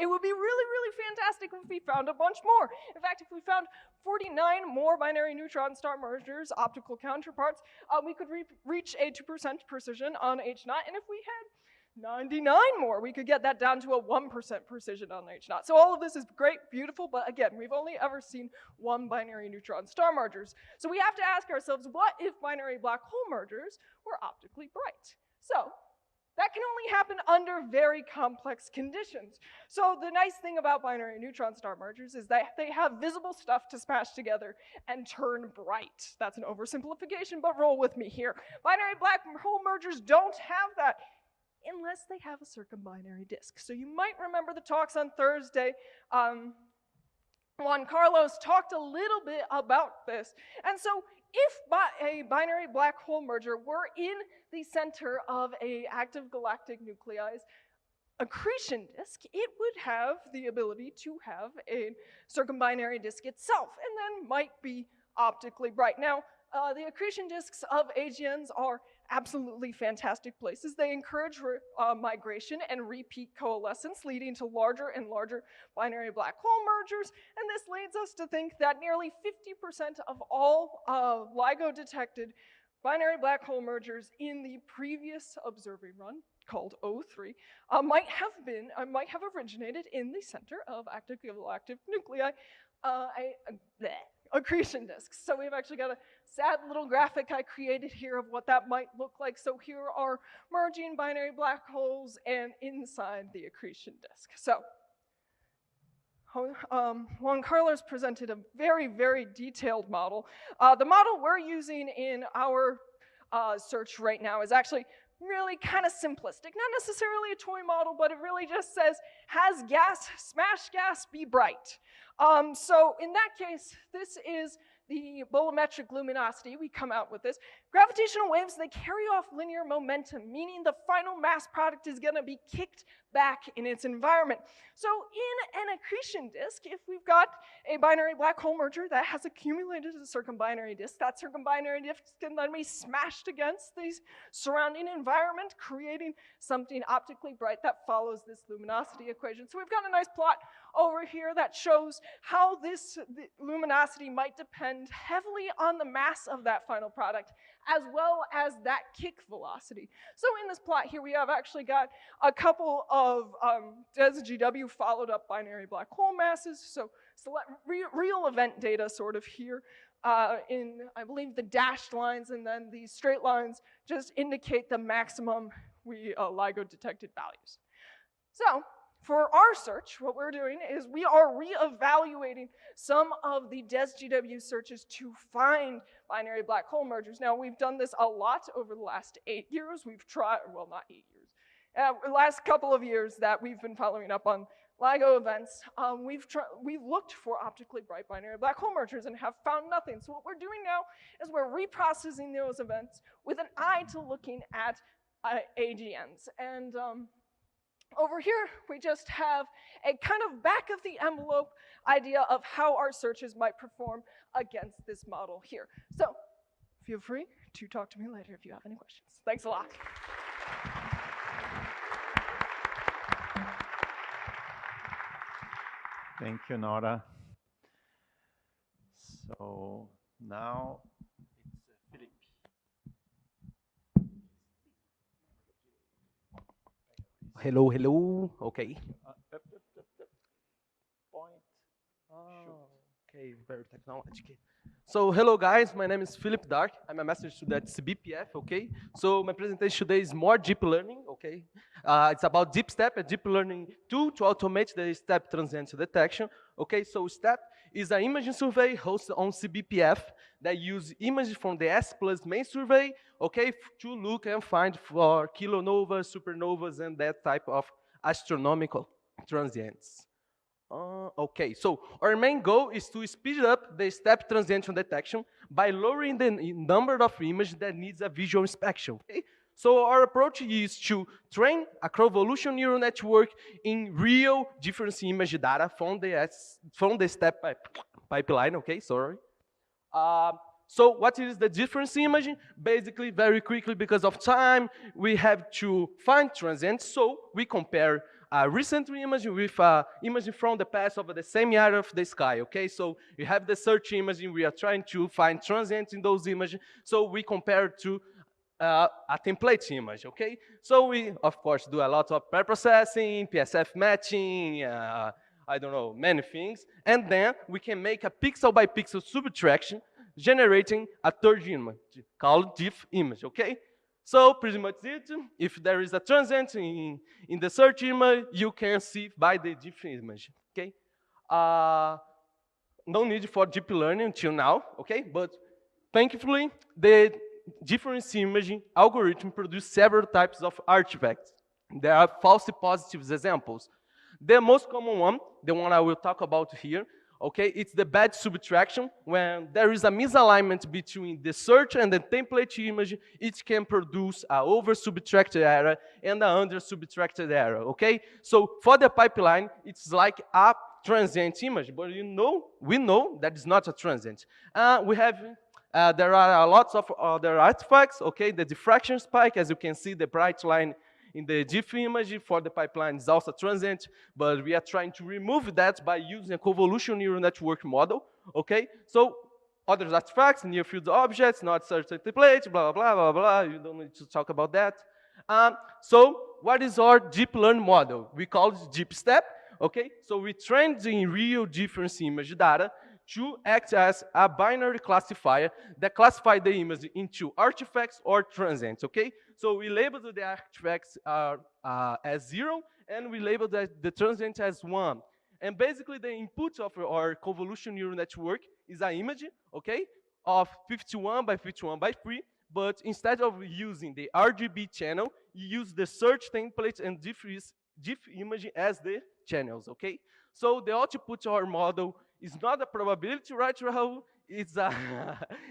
R: it would be really, really fantastic if we found a bunch more. In fact, if we found 49 more binary neutron star mergers, optical counterparts, we could reach a 2% precision on h0, and if we had 99 more, we could get that down to a 1% precision on h0. So all of this is great, beautiful, but again, we've only ever seen one binary neutron star mergers. So we have to ask ourselves, what if binary black hole mergers were optically bright? So that can only happen under very complex conditions. So the nice thing about binary neutron star mergers is that they have visible stuff to smash together and turn bright. That's an oversimplification, but roll with me here. Binary black hole mergers don't have that unless they have a circumbinary disk. So you might remember the talks on Thursday. Juan Carlos talked a little bit about this. And so if a binary black hole merger were in the center of an active galactic nuclei's accretion disk, it would have the ability to have a circumbinary disk itself, and then might be optically bright. Now, the accretion disks of AGNs are absolutely fantastic places. They encourage migration and repeat coalescence, leading to larger and larger binary black hole mergers, and this leads us to think that nearly 50% of all LIGO-detected binary black hole mergers in the previous observing run, called O3, might have originated in the center of active galactic nuclei. accretion disks. So we've actually got a sad little graphic I created here of what that might look like. So here are merging binary black holes and inside the accretion disk. So Juan Carlos presented a very, very detailed model. The model we're using in our search right now is actually really kind of simplistic. Not necessarily a toy model, but it really just says, has gas, smash gas, be bright. So in that case, this is the bolometric luminosity. We come out with this. Gravitational waves, they carry off linear momentum, meaning the final mass product is going to be kicked back in its environment. So in an accretion disk, if we've got a binary black hole merger that has accumulated a circumbinary disk, that circumbinary disk can then be smashed against the surrounding environment, creating something optically bright that follows this luminosity equation. So we've got a nice plot over here that shows how the luminosity might depend heavily on the mass of that final product, as well as that kick velocity. So in this plot here, we have actually got a couple of DES-GW followed up binary black hole masses. So real event data sort of here in, I believe, the dashed lines, and then these straight lines just indicate the maximum LIGO detected values. So for our search, what we're doing is we are re-evaluating some of the DES-GW searches to find binary black hole mergers. Now, we've done this a lot over the last 8 years. We've tried, well, not 8 years, the last couple of years that we've been following up on LIGO events. We've looked for optically bright binary black hole mergers and have found nothing. So what we're doing now is we're reprocessing those events with an eye to looking at AGNs. And over here, we just have a kind of back of the envelope idea of how our searches might perform against this model here. So feel free to talk to me later if you have any questions. Thanks a lot.
A: Thank you, Nora. So now it's Philip.
S: Hello, hello. Okay.
A: Point.
S: Okay, very technological. So, hello guys, my name is Philip Dark. I'm a master's student at CBPF, okay? So, my presentation today is more deep learning, okay? It's about DeepStep, a deep learning tool to automate the step transient detection, okay? So, STEP is an imaging survey hosted on CBPF that use images from the S+ main survey, okay, to look and find for kilonovas, supernovas, and that type of astronomical transients. Okay, so our main goal is to speed up the step transition detection by lowering the number of images that needs a visual inspection. Okay? So our approach is to train a convolutional neural network in real difference image data from the step pipeline. Okay, sorry. So what is the difference imaging? Basically, very quickly, because of time, we have to find transients. So we compare a recent image with image from the past over the same area of the sky, okay? So you have the search imaging, we are trying to find transients in those images, so we compare to a template image, okay? So we, of course, do a lot of preprocessing, PSF matching, I don't know, many things, and then we can make a pixel by pixel subtraction, generating a third image called diff image, okay? So pretty much it. If there is a transient in the search image, you can see by the diff image, okay? No need for deep learning until now, okay? But thankfully, the difference imaging algorithm produce several types of artifacts. There are false positives examples. The most common one, the one I will talk about here, okay, it's the bad subtraction. When there is a misalignment between the search and the template image, it can produce an over-subtracted error and an under-subtracted error, okay? So for the pipeline, it's like a transient image, but we know that it's not a transient. There are lots of other artifacts, okay? The diffraction spike, as you can see, the bright line in the diff image for the pipeline is also transient, but we are trying to remove that by using a convolutional neural network model, okay? So other artifacts, near field objects, not certain template, blah, blah, blah, blah, you don't need to talk about that. So what is our deep learning model? We call it DeepStep, okay? So we trained in real difference image data to act as a binary classifier that classify the image into artifacts or transients, okay? So we label the artifacts as 0, and we label the transient as 1. And basically the input of our convolution neural network is an image, okay, of 51 by 51 by 3, but instead of using the RGB channel, you use the search template and diff image as the channels, okay? So the output of our model is not a probability, right, Rahul? It's a,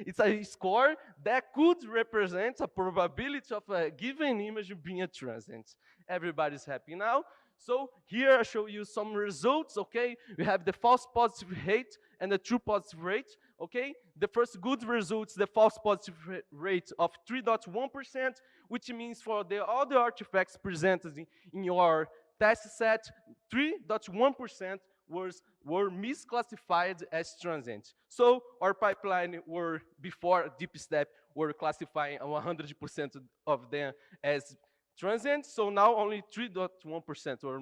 S: it's a score that could represent a probability of a given image being a transient. Everybody's happy now. So here I show you some results, okay? We have the false positive rate and the true positive rate, okay? The first good results, the false positive rate of 3.1%, which means for all the artifacts presented in your test set, 3.1% were misclassified as transient. So our pipeline were, before deep step, were classifying 100% of them as transient, so now only 3.1% were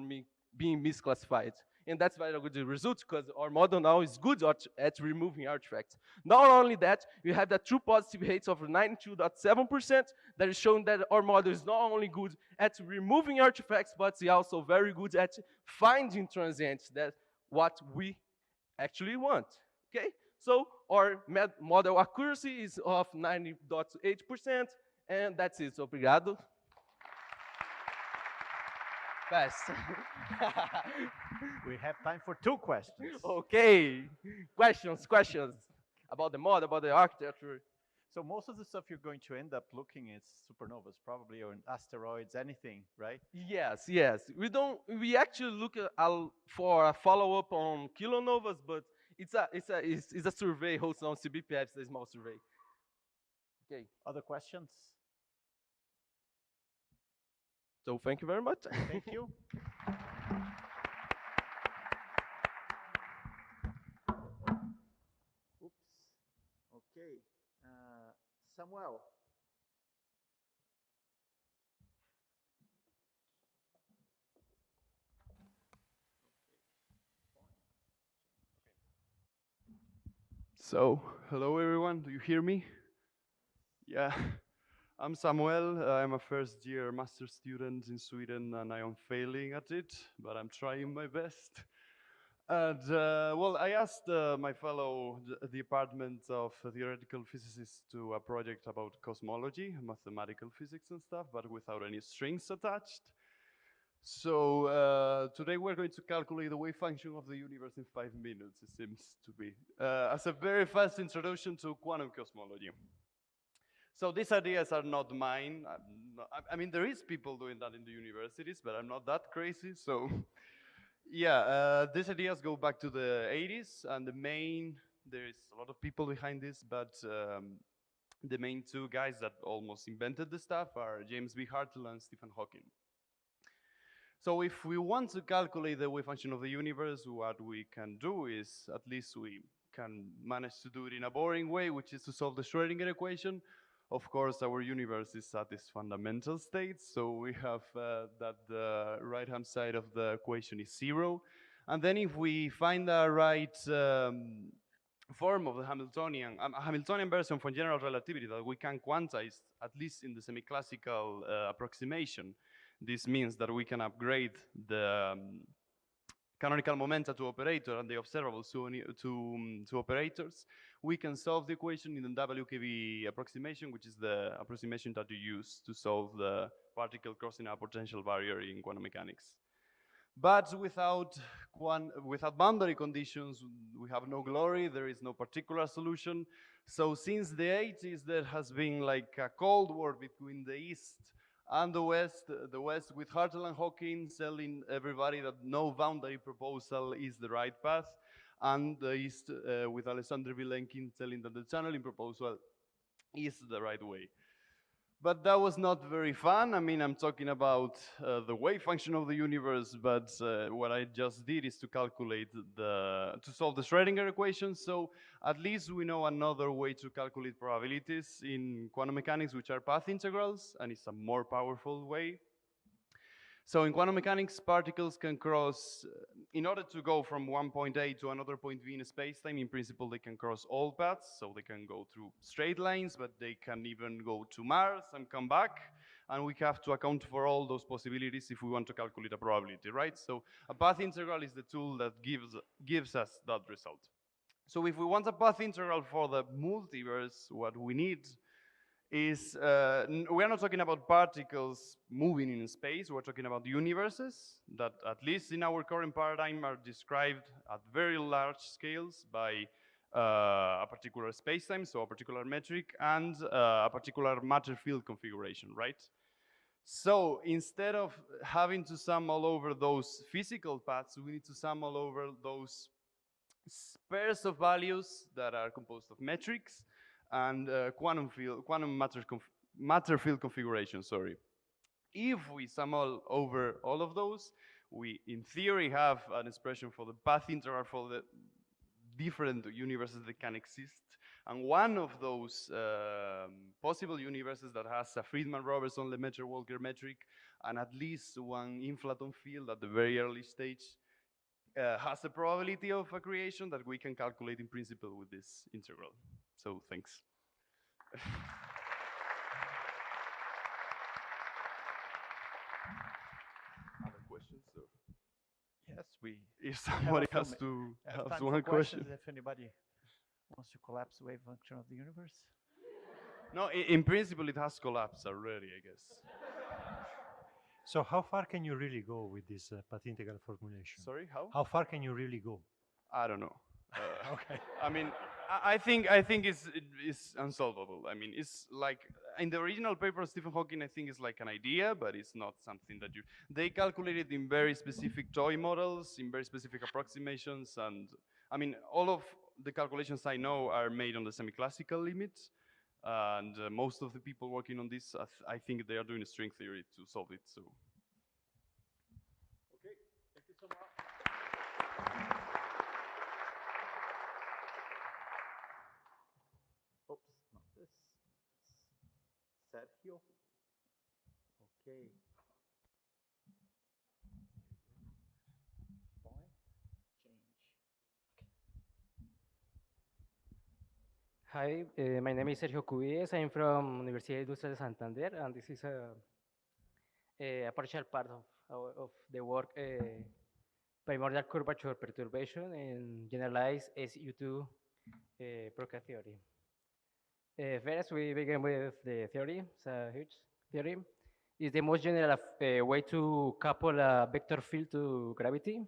S: being misclassified. And that's very good result because our model now is good at removing artifacts. Not only that, we have the true positive rates of 92.7% that is showing that our model is not only good at removing artifacts, but it's also very good at finding transients, that what we actually want, okay? So our model accuracy is of 90.8%, and that's it. Obrigado. Fast.
A: We have time for 2 questions.
S: Okay. Questions about the model, about the architecture.
A: So most of the stuff you're going to end up looking is supernovas, probably, or asteroids, anything, right?
S: Yes. We actually look for a follow-up on kilonovas, but it's a survey hosted on CBPF, it's a small survey. Okay.
A: Other questions?
S: So thank you very much.
A: Thank you. Oops. Okay. Samuel.
T: So, hello everyone, do you hear me? Yeah, I'm Samuel. I'm a first year master student in Sweden and I am failing at it, but I'm trying my best. And well, I asked my fellow department of theoretical physicists to a project about cosmology, mathematical physics and stuff, but without any strings attached. So today we're going to calculate the wave function of the universe in 5 minutes, it seems to be, as a very fast introduction to quantum cosmology. So these ideas are not mine. I mean, there is people doing that in the universities, but I'm not that crazy. So yeah, these ideas go back to the 80s, and there is a lot of people behind this, but the main 2 guys that almost invented the stuff are James B. Hartle and Stephen Hawking. So if we want to calculate the wave function of the universe, what we can do is, at least we can manage to do it in a boring way, which is to solve the Schrödinger equation. Of course, our universe is at its fundamental state, so we have that the right-hand side of the equation is 0. And then if we find the right form of the Hamiltonian, a Hamiltonian version for general relativity that we can quantize, at least in the semi-classical approximation, this means that we can upgrade the canonical momenta to operator and the observables to operators. We can solve the equation in the WKB approximation, which is the approximation that you use to solve the particle crossing a potential barrier in quantum mechanics. But without boundary conditions, we have no glory, there is no particular solution. So since the 80s, there has been like a Cold War between the East and the West with Hartle and Hawking telling everybody that no boundary proposal is the right path, and the East with Alexander Vilenkin telling that the channeling proposal is the right way. But that was not very fun. I mean, I'm talking about the wave function of the universe, but what I just did is to calculate to solve the Schrödinger equation. So at least we know another way to calculate probabilities in quantum mechanics, which are path integrals, and it's a more powerful way. So in quantum mechanics, particles can cross, in order to go from one point A to another point B in space-time, in principle, they can cross all paths. So they can go through straight lines, but they can even go to Mars and come back. And we have to account for all those possibilities if we want to calculate a probability, right? So a path integral is the tool that gives us that result. So if we want a path integral for the multiverse, what we need is, we are not talking about particles moving in space, we're talking about universes that, at least in our current paradigm, are described at very large scales by a particular spacetime, so a particular metric, and a particular matter field configuration, right? So instead of having to sum all over those physical paths, we need to sum all over those pairs of values that are composed of metrics and quantum matter field configuration, sorry. If we sum all over all of those, we in theory have an expression for the path integral for the different universes that can exist. And one of those possible universes that has a Friedman-Robertson Lemaitre-Walker metric and at least one inflaton field at the very early stage has a probability of a creation that we can calculate in principle with this integral. So thanks. Other questions? Or?
A: Yes,
T: if somebody has to have one question.
A: If anybody wants to collapse wave function of the universe.
T: No, in principle, it has collapsed already, I guess.
U: So how far can you really go with this path integral formulation?
T: Sorry, how?
U: How far can you really go?
T: I don't know.
U: Okay.
T: I mean, I think it's unsolvable. I mean, it's like in the original paper of Stephen Hawking, I think it's like an idea, but it's not something that they calculated in very specific toy models, in very specific approximations, and I mean, all of the calculations I know are made on the semi-classical limits, and most of the people working on this, I think they are doing string theory to solve it. So. Okay, thank you so much.
A: Oops, not this. Sergio. Okay. Point, change.
V: Hi, my name is Sergio Cubillas. I'm from Universidad Industrial de Santander, and this is a partial part of the work, primordial curvature perturbation and generalized SU2 broca theory. First, we begin with the theory. It's a huge theory. It's the most general way to couple a vector field to gravity,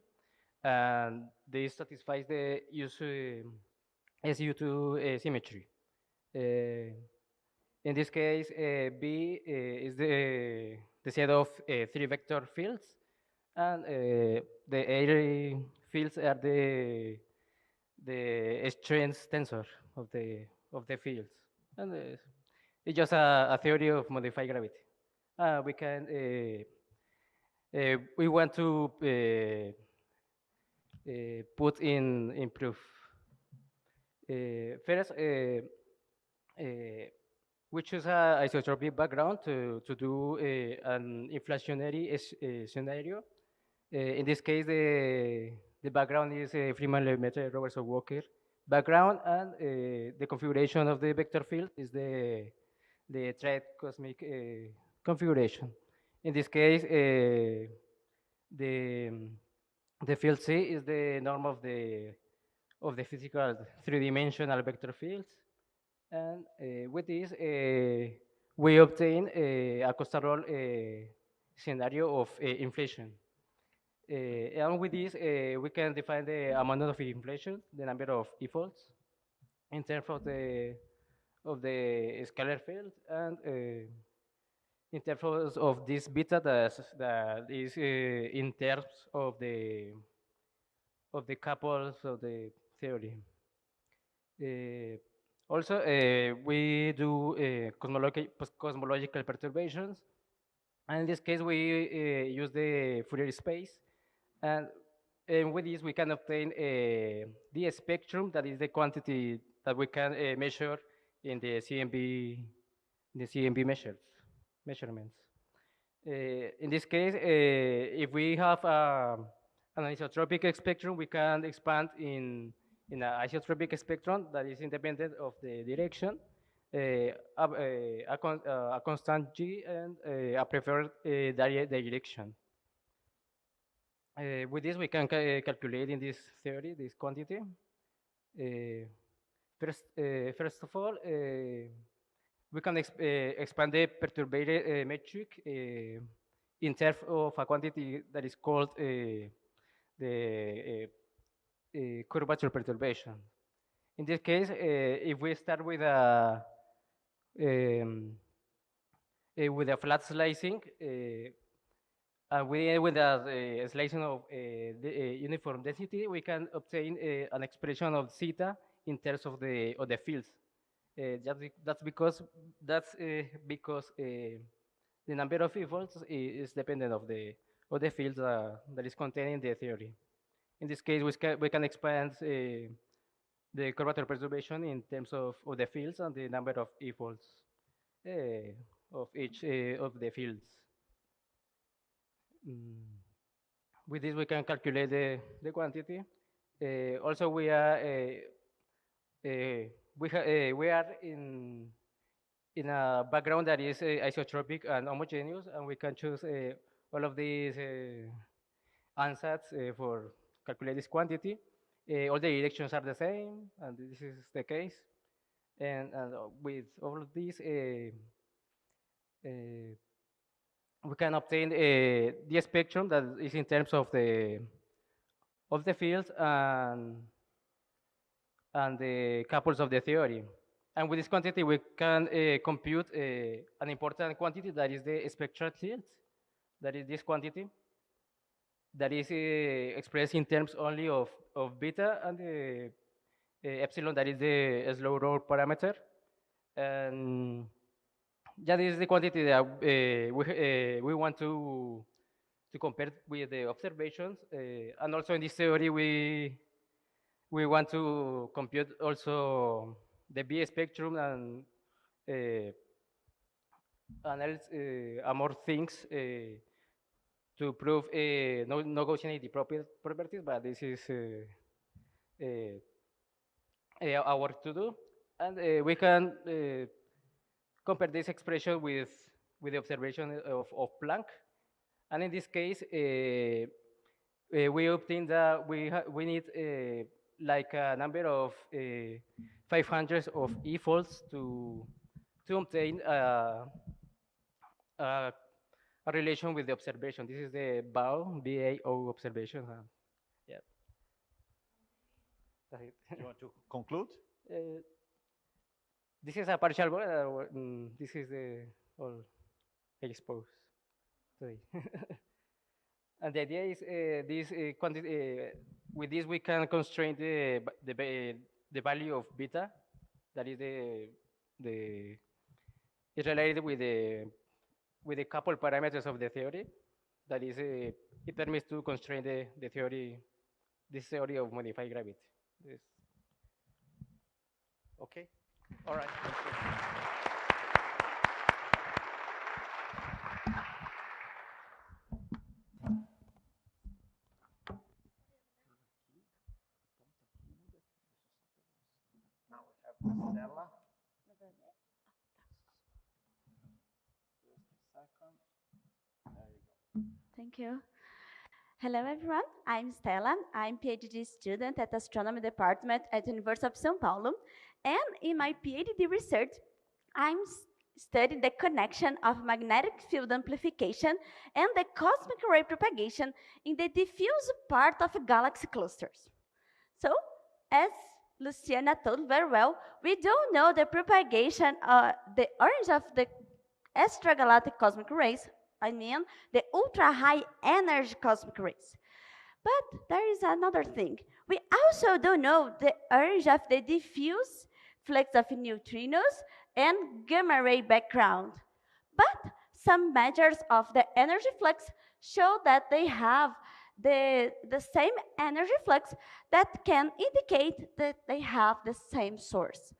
V: and this satisfies the use SU2 symmetry. In this case, B is the set of 3 vector fields, and the A fields are the strength tensor of the fields. And it's just a theory of modified gravity. We want to put in proof. First, we choose an isotropic background to do an inflationary scenario. In this case, the background is a Friedman-Lemaitre-Robertson-Walker background, and the configuration of the vector field is the triad cosmic configuration. In this case, the field C is the norm of the physical 3-dimensional vector fields, and with this we obtain a Costa-Roll scenario of inflation. And with this, we can define the amount of inflation, the number of e-folds, in terms of the scalar field, and in terms of this beta that is in terms of the couples of the theory. Also, we do cosmological perturbations, and in this case, we use the Fourier space. And with this, we can obtain the spectrum, that is the quantity that we can measure in the CMB measurements. In this case, if we have an isotropic spectrum, we can expand in an isotropic spectrum that is independent of the direction, a constant G and a preferred direction. With this, we can calculate in this theory this quantity. First of all, we can expand the perturbated metric in terms of a quantity that is called the curvature perturbation. In this case, if we start with a flat slicing, we end with a slicing of the uniform density, we can obtain an expression of zeta in terms of the fields. That's because the number of e-volts is dependent of the fields that is contained in the theory. In this case, we can expand the curvature perturbation in terms of the fields and the number of e-volts of each of the fields. With this, we can calculate the quantity. Also, we are in a background that is isotropic and homogeneous, and we can choose all of these ansatz for calculate this quantity. All the directions are the same, and this is the case. And with all of these, we can obtain the spectrum that is in terms of the fields and the couples of the theory. And with this quantity, we can compute an important quantity that is the spectral field. That is this quantity that is expressed in terms only of beta and the epsilon, that is the slow roll parameter. And yeah, this is the quantity that we want to compare with the observations. And also in this theory, we want to compute also the B spectrum and else more things to prove no Gaussianity properties, but this is our work to do. And we can compare this expression with the observation of Planck. And in this case, we obtain that we need like a number of 500 of e-folds to obtain a relation with the observation. This is the BAO observation. Yeah. That's it.
A: Do you want to conclude?
V: This is a partial one. This is the all I expose today. And the idea is this quantity. With this, we can constrain the value of beta. That is is related with the couple parameters of the theory. That is, it permits to constrain the theory, this theory of modified gravity. This.
A: Okay. All right. Thank you. Now we have Stella.
B: Thank you. Hello, everyone. I'm Stella. I'm PhD student at Astronomy Department at the University of São Paulo. And in my PhD research, I'm studying the connection of magnetic field amplification and the cosmic ray propagation in the diffuse part of galaxy clusters. So, as Luciana told very well, we don't know the propagation, the origin of the extragalactic cosmic rays, I mean the ultra-high energy cosmic rays. But there is another thing. We also don't know the origin of the diffuse flux of neutrinos and gamma ray background. But some measures of the energy flux show that they have the same energy flux that can indicate that they have the same source.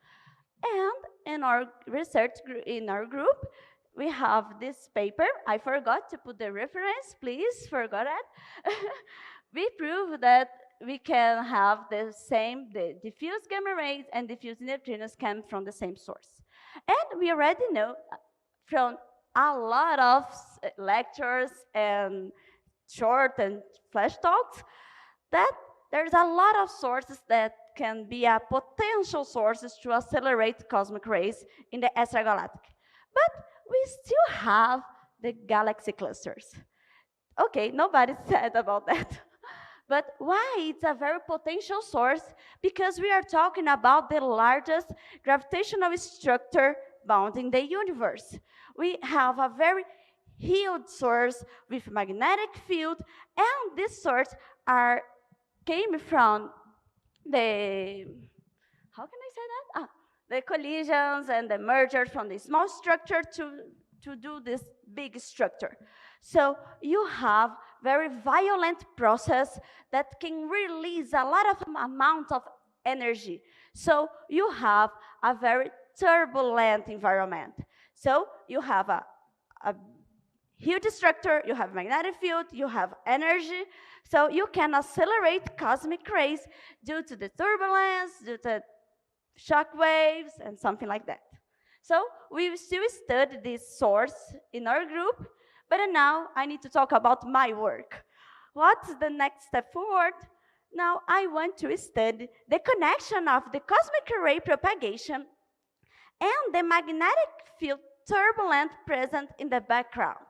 B: And in our research in our group, we have this paper. I forgot to put the reference, please, forgot it. We prove that we can have the diffuse gamma rays and diffuse neutrinos come from the same source. And we already know from a lot of lectures and short and flash talks that there's a lot of sources that can be a potential sources to accelerate cosmic rays in the extragalactic. But we still have the galaxy clusters. Okay, nobody said about that. But why it's a very potential source? Because we are talking about the largest gravitational structure bounding the universe. We have a very huge source with magnetic field, and this source came from the, how can I say that? The collisions and the mergers from the small structure to do this big structure. So you have very violent process that can release a lot of amount of energy. So you have a very turbulent environment. So you have a huge structure, you have magnetic field, you have energy, so you can accelerate cosmic rays due to the turbulence, due to shock waves, and something like that. So we still study this source in our group, but now I need to talk about my work. What's the next step forward? Now I want to study the connection of the cosmic ray propagation and the magnetic field turbulence present in the background.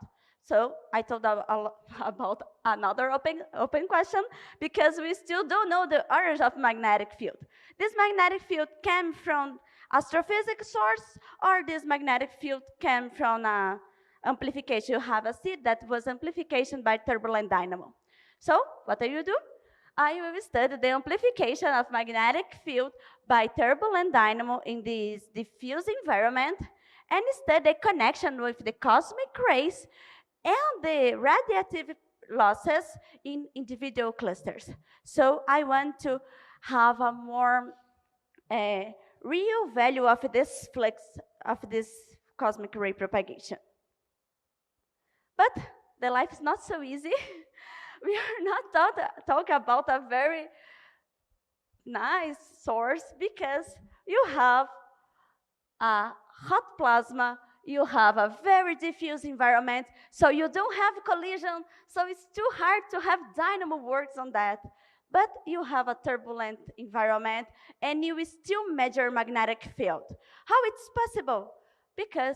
B: So I told about another open question because we still don't know the origin of magnetic field. This magnetic field came from astrophysics source, or this magnetic field came from amplification. You have a seed that was amplification by turbulent dynamo. So what do you do? I will study the amplification of magnetic field by turbulent dynamo in this diffuse environment and study the connection with the cosmic rays and the radiative losses in individual clusters. So I want to have a more real value of this flux of this cosmic ray propagation. But the life is not so easy. We are not talking about a very nice source because you have a hot plasma, you have a very diffuse environment, so you don't have collision, so it's too hard to have dynamo works on that. But you have a turbulent environment, and you will still measure magnetic field. How it's possible? Because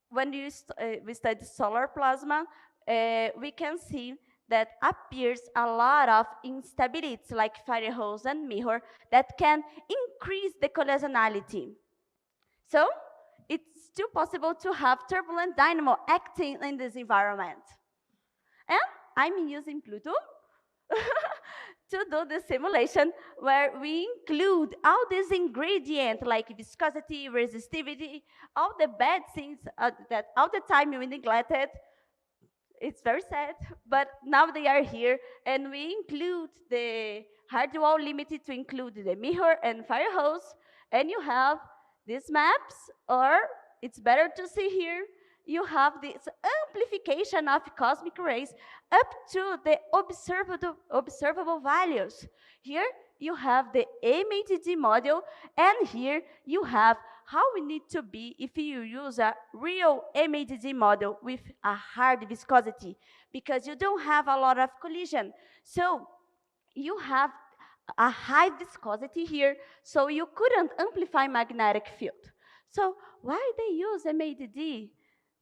B: when we study solar plasma, we can see that appears a lot of instabilities like fire hose and mirror that can increase the collisionality. So it's still possible to have turbulent dynamo acting in this environment. And I'm using Pluto to do the simulation where we include all these ingredients like viscosity, resistivity, all the bad things that all the time we neglected. It's very sad, but now they are here, and we include the hard wall limited to include the mirror and fire hose, and you have these maps, or it's better to see here, you have this amplification of cosmic rays up to the observable values. Here you have the MATD model, and here you have how we need to be if you use a real MATD model with a hard viscosity, because you don't have a lot of collision. So you have a high viscosity here, so you couldn't amplify magnetic field. So why they use MATD?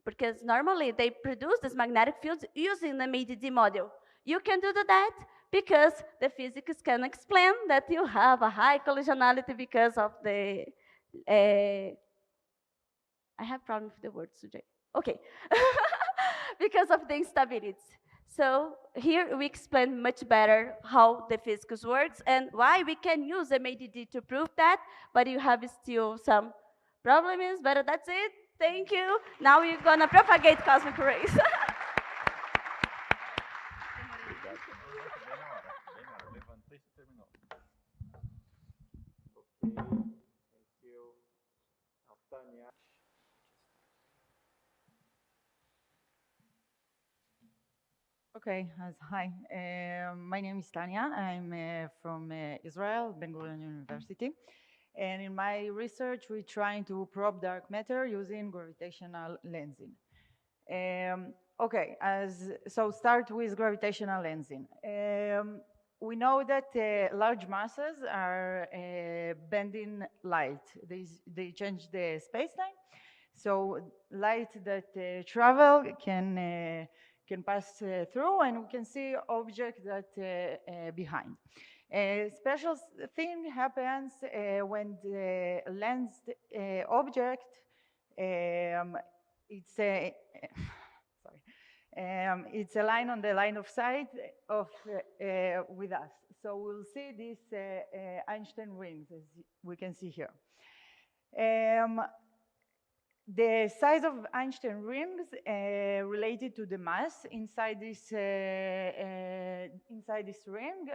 B: Because normally they produce this magnetic field using the MATD model. You can do that because the physics can explain that you have a high collisionality because of the I have problem with the word, Sujay. Okay. Because of the instabilities. So here we explain much better how the physics works and why we can use MATD to prove that, but you have still some problems, but that's it. Thank you. Now we're gonna propagate cosmic rays.
C: Okay, hi. My name is Tanya. I'm from Israel, Ben-Gurion University. And in my research, we're trying to probe dark matter using gravitational lensing. Okay, so start with gravitational lensing. We know that large masses are bending light. They change the space-time. So light that travel can pass through, and we can see object that behind. A special thing happens when the lensed object it's a sorry. It's a line on the line of sight of with us. So we'll see these Einstein rings, as we can see here. The size of Einstein rings related to the mass inside this ring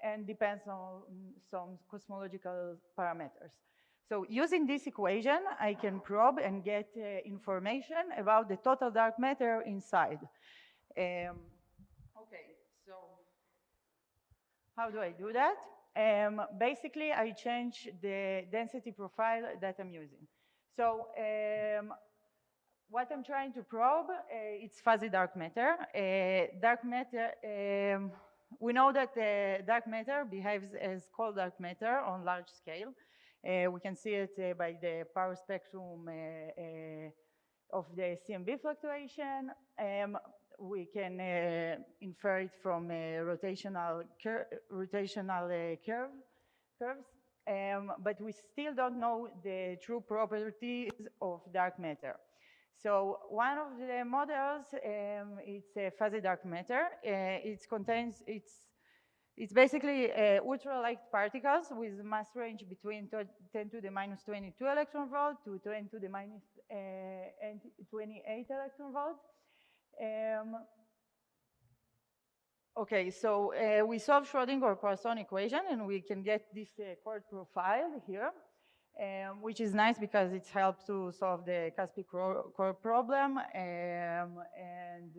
C: and depends on some cosmological parameters. So using this equation, I can probe and get information about the total dark matter inside. Okay, so how do I do that? Basically, I change the density profile that I'm using. So what I'm trying to probe, it's fuzzy dark matter. Dark matter, we know that dark matter behaves as cold dark matter on large scale. We can see it by the power spectrum of the CMB fluctuation. We can infer it from rotational curves. But we still don't know the true properties of dark matter. So one of the models, it's a fuzzy dark matter. It's basically ultralight particles with mass range between 10 to the minus 22 electron volt to 10 to the minus 28 electron volt. Okay, so we solve Schrödinger-Poisson equation, and we can get this chord profile here, which is nice because it helps to solve the Caspi core problem and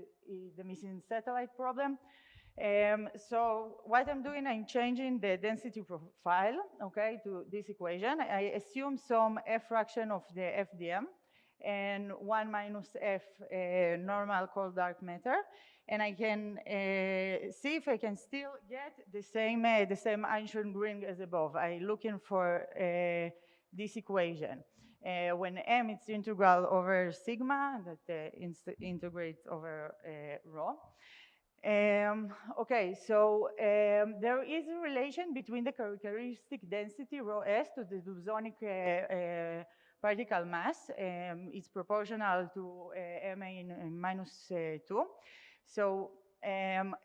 C: the missing satellite problem. So what I'm doing, I'm changing the density profile, okay, to this equation. I assume some F fraction of the FDM and 1 minus F normal cold dark matter. And I can see if I can still get the same Einstein ring as above. I'm looking for this equation. When M is integral over sigma, that integrates over rho. Okay, so there is a relation between the characteristic density rho s to the bosonic particle mass. It's proportional to ma in minus 2. So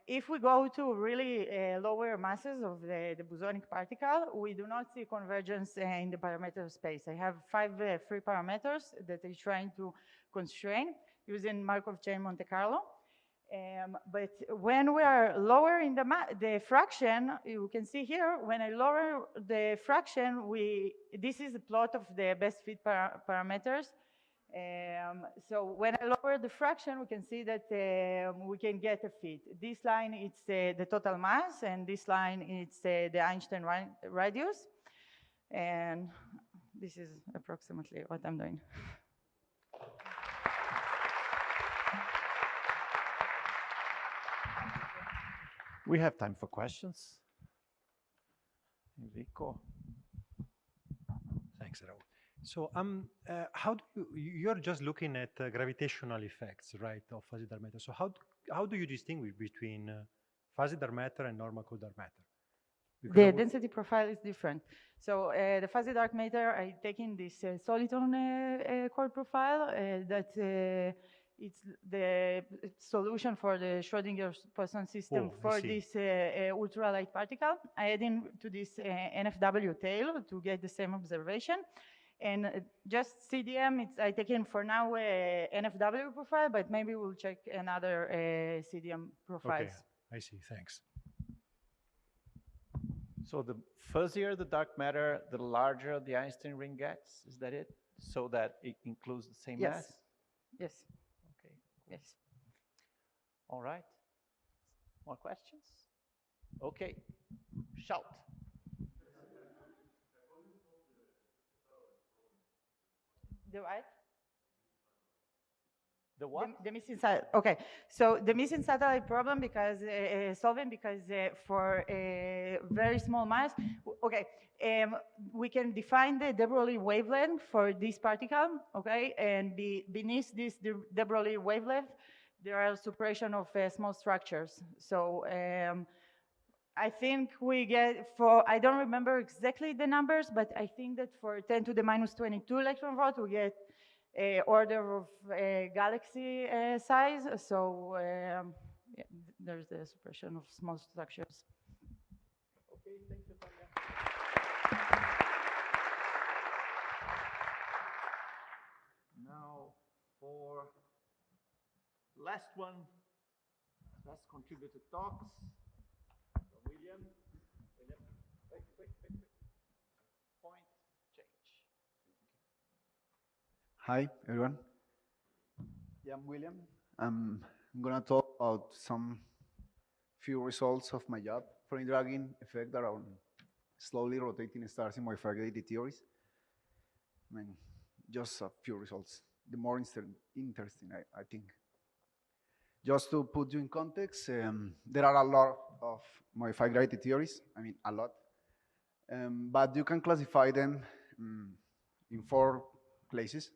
C: if we go to really lower masses of the bosonic particle, we do not see convergence in the parameter space. I have 5 free parameters that I'm trying to constrain using Markov chain Monte Carlo. But when we are lowering the fraction, you can see here, when I lower the fraction, this is a plot of the best fit parameters. So when I lower the fraction, we can see that we can get a fit. This line, it's the total mass, and this line, it's the Einstein radius. And this is approximately what I'm doing.
A: We have time for questions. Enrico.
U: Thanks, Raul. So how do you're just looking at gravitational effects, right, of fuzzy dark matter. So how do you distinguish between fuzzy dark matter and normal cold dark matter? Because
C: the density profile is different. So the fuzzy dark matter, I taking this soliton chord profile that it's the solution for the Schrödinger-Poisson system for this ultralight particle. I add in to this NFW tail to get the same observation. And just CDM, I taken for now NFW profile, but maybe we'll check another CDM profiles.
U: Okay, I see, thanks.
A: So the fuzzier the dark matter, the larger the Einstein ring gets, is that it? So that it includes the same mass?
C: Yes.
A: Okay.
C: Yes.
A: All right. More questions? Okay, shout.
C: The what?
A: The what?
C: The missing satellite. Okay, so the missing satellite problem because solving because for a very small mass. Okay, we can define the de Broglie wavelength for this particle. Okay, and beneath this de Broglie wavelength, there are suppression of small structures. So. I think we get for, I don't remember exactly the numbers, but I think that for 10 to the minus 22 electron volt, we get order of galaxy size. So yeah, there's the suppression of small structures.
A: Okay, thank you, Tanya. Now for last one, last contributor talks. William. Wait. Point, change.
D: Hi, everyone. Yeah, I'm William. I'm gonna talk about some few results of my job for dragging effect around slowly rotating stars in my gravity theories. I mean, just a few results. The more interesting, I think. Just to put you in context, there are a lot of modified gravity theories. I mean, a lot. But you can classify them in 4 places.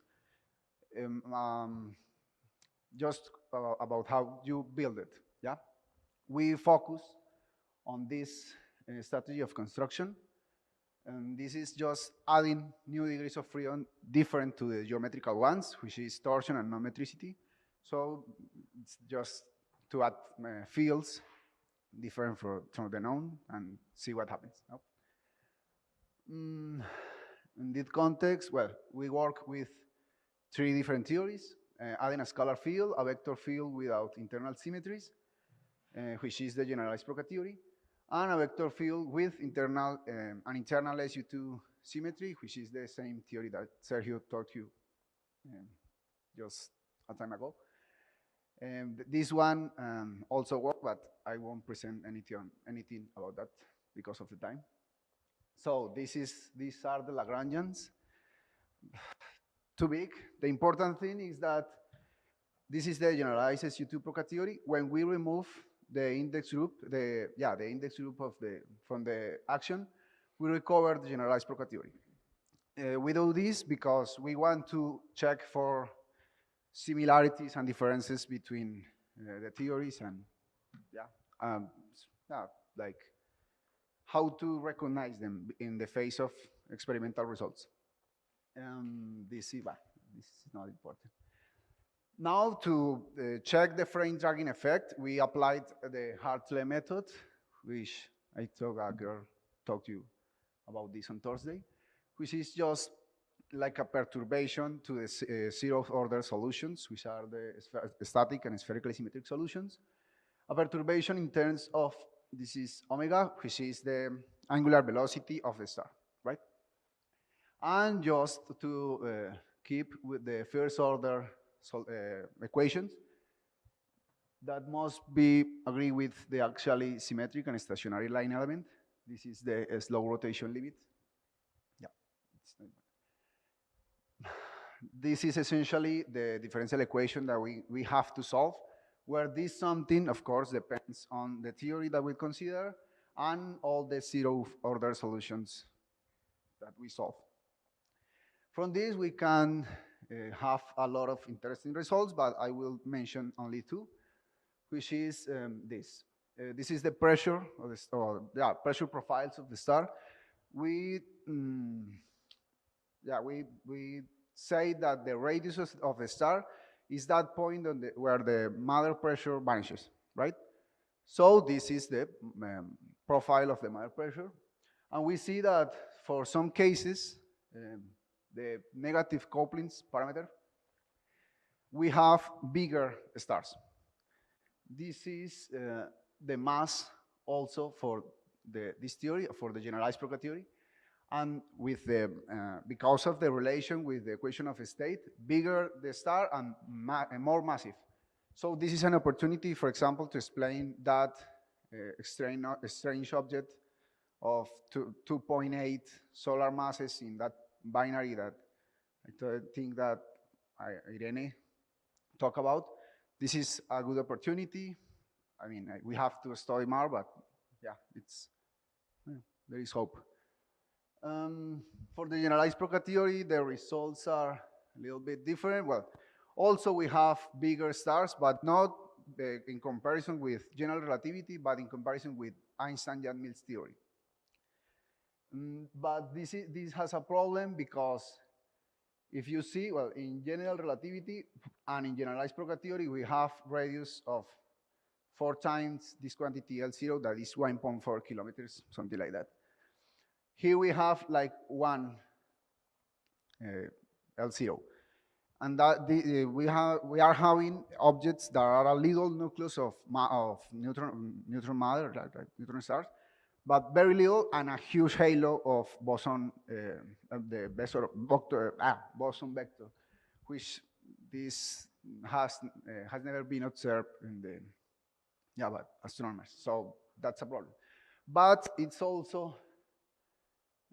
D: Just about how you build it, yeah? We focus on this strategy of construction. And this is just adding new degrees of freedom different to the geometrical ones, which is torsion and non-metricity. So it's just to add fields different from the known and see what happens. No? In this context, well, we work with 3 different theories, adding a scalar field, a vector field without internal symmetries, which is the generalized Procca theory, and a vector field with an internal SU2 symmetry, which is the same theory that Sergio taught you just a time ago. This one also works, but I won't present anything about that because of the time. So these are the Lagrangians. Too big. The important thing is that this is the generalized SU2 Procca theory. When we remove the index group, the index group from the action, we recover the generalized Procca theory. We do this because we want to check for similarities and differences between the theories and like how to recognize them in the face of experimental results. This is not important. Now to check the frame dragging effect, we applied the Hartley method, which I told a girl talked to you about this on Thursday, which is just like a perturbation to the 0th order solutions, which are the static and spherically symmetric solutions. A perturbation in terms of, this is omega, which is the angular velocity of the star, right? And just to keep with the 1st order equations, that must be agree with the actually symmetric and stationary line element. This is the slow rotation limit. Yeah. This is essentially the differential equation that we have to solve, where this something, of course, depends on the theory that we consider and all the 0th order solutions that we solve. From this, we can have a lot of interesting results, but I will mention only 2, which is this. This is the pressure of the pressure profiles of the star. We say that the radius of the star is that point where the mother pressure vanishes, right? So this is the profile of the mother pressure. And we see that for some cases, the negative couplings parameter, we have bigger stars. This is the mass also for this theory, for the generalized Procca theory. And with because of the relation with the equation of state, bigger the star and more massive. So this is an opportunity, for example, to explain that strange object of 2.8 solar masses in that binary that I think that Irene talked about. This is a good opportunity. I mean, we have to study more, but yeah, there is hope. For the generalized procategory, the results are a little bit different. Well, also we have bigger stars, but not in comparison with general relativity, but in comparison with Einstein-Yang-Mills theory. But this has a problem because if you see, well, in general relativity and in generalized procategory, we have radius of 4 times this quantity L0, that is 1.4 kilometers, something like that. Here we have like 1 L0. And that we are having objects that are a little nucleus of neutron matter, like neutron stars, but very little, and a huge halo of boson, the boson vector, which this has never been observed in the but astronomers. So that's a problem. But it's also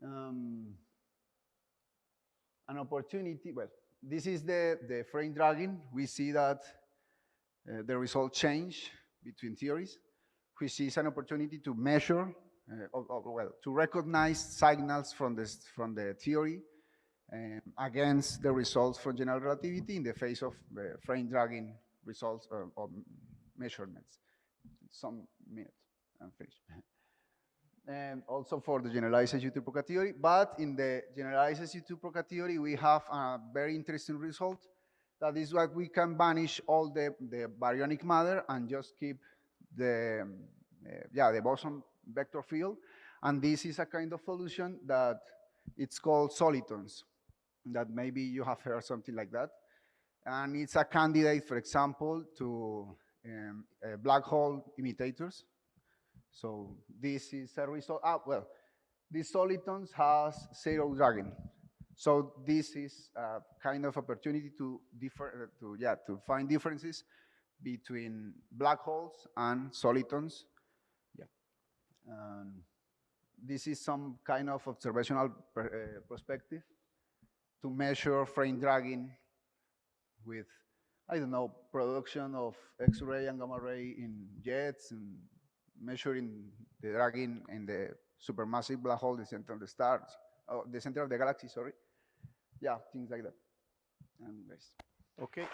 D: an opportunity. Well, this is the frame dragging. We see that the results change between theories, which is an opportunity to measure, to recognize signals from the theory against the results from general relativity in the face of frame dragging results or measurements. Some minutes, I'm finished. And also for the generalized SU2 procategory, but in the generalized SU2 procategory, we have a very interesting result. That is what we can banish all the baryonic matter and just keep the boson vector field. And this is a kind of solution that it's called solitons, that maybe you have heard something like that. And it's a candidate, for example, to black hole imitators. So this is a result. Well, this solitons has 0 dragging. So this is a kind of opportunity to find differences between black holes and solitons. This is some kind of observational perspective to measure frame dragging with, I don't know, production of X-ray and gamma ray in jets and measuring the dragging in the supermassive black hole, the center of the stars, the center of the galaxy, sorry. Yeah, things like that. And okay.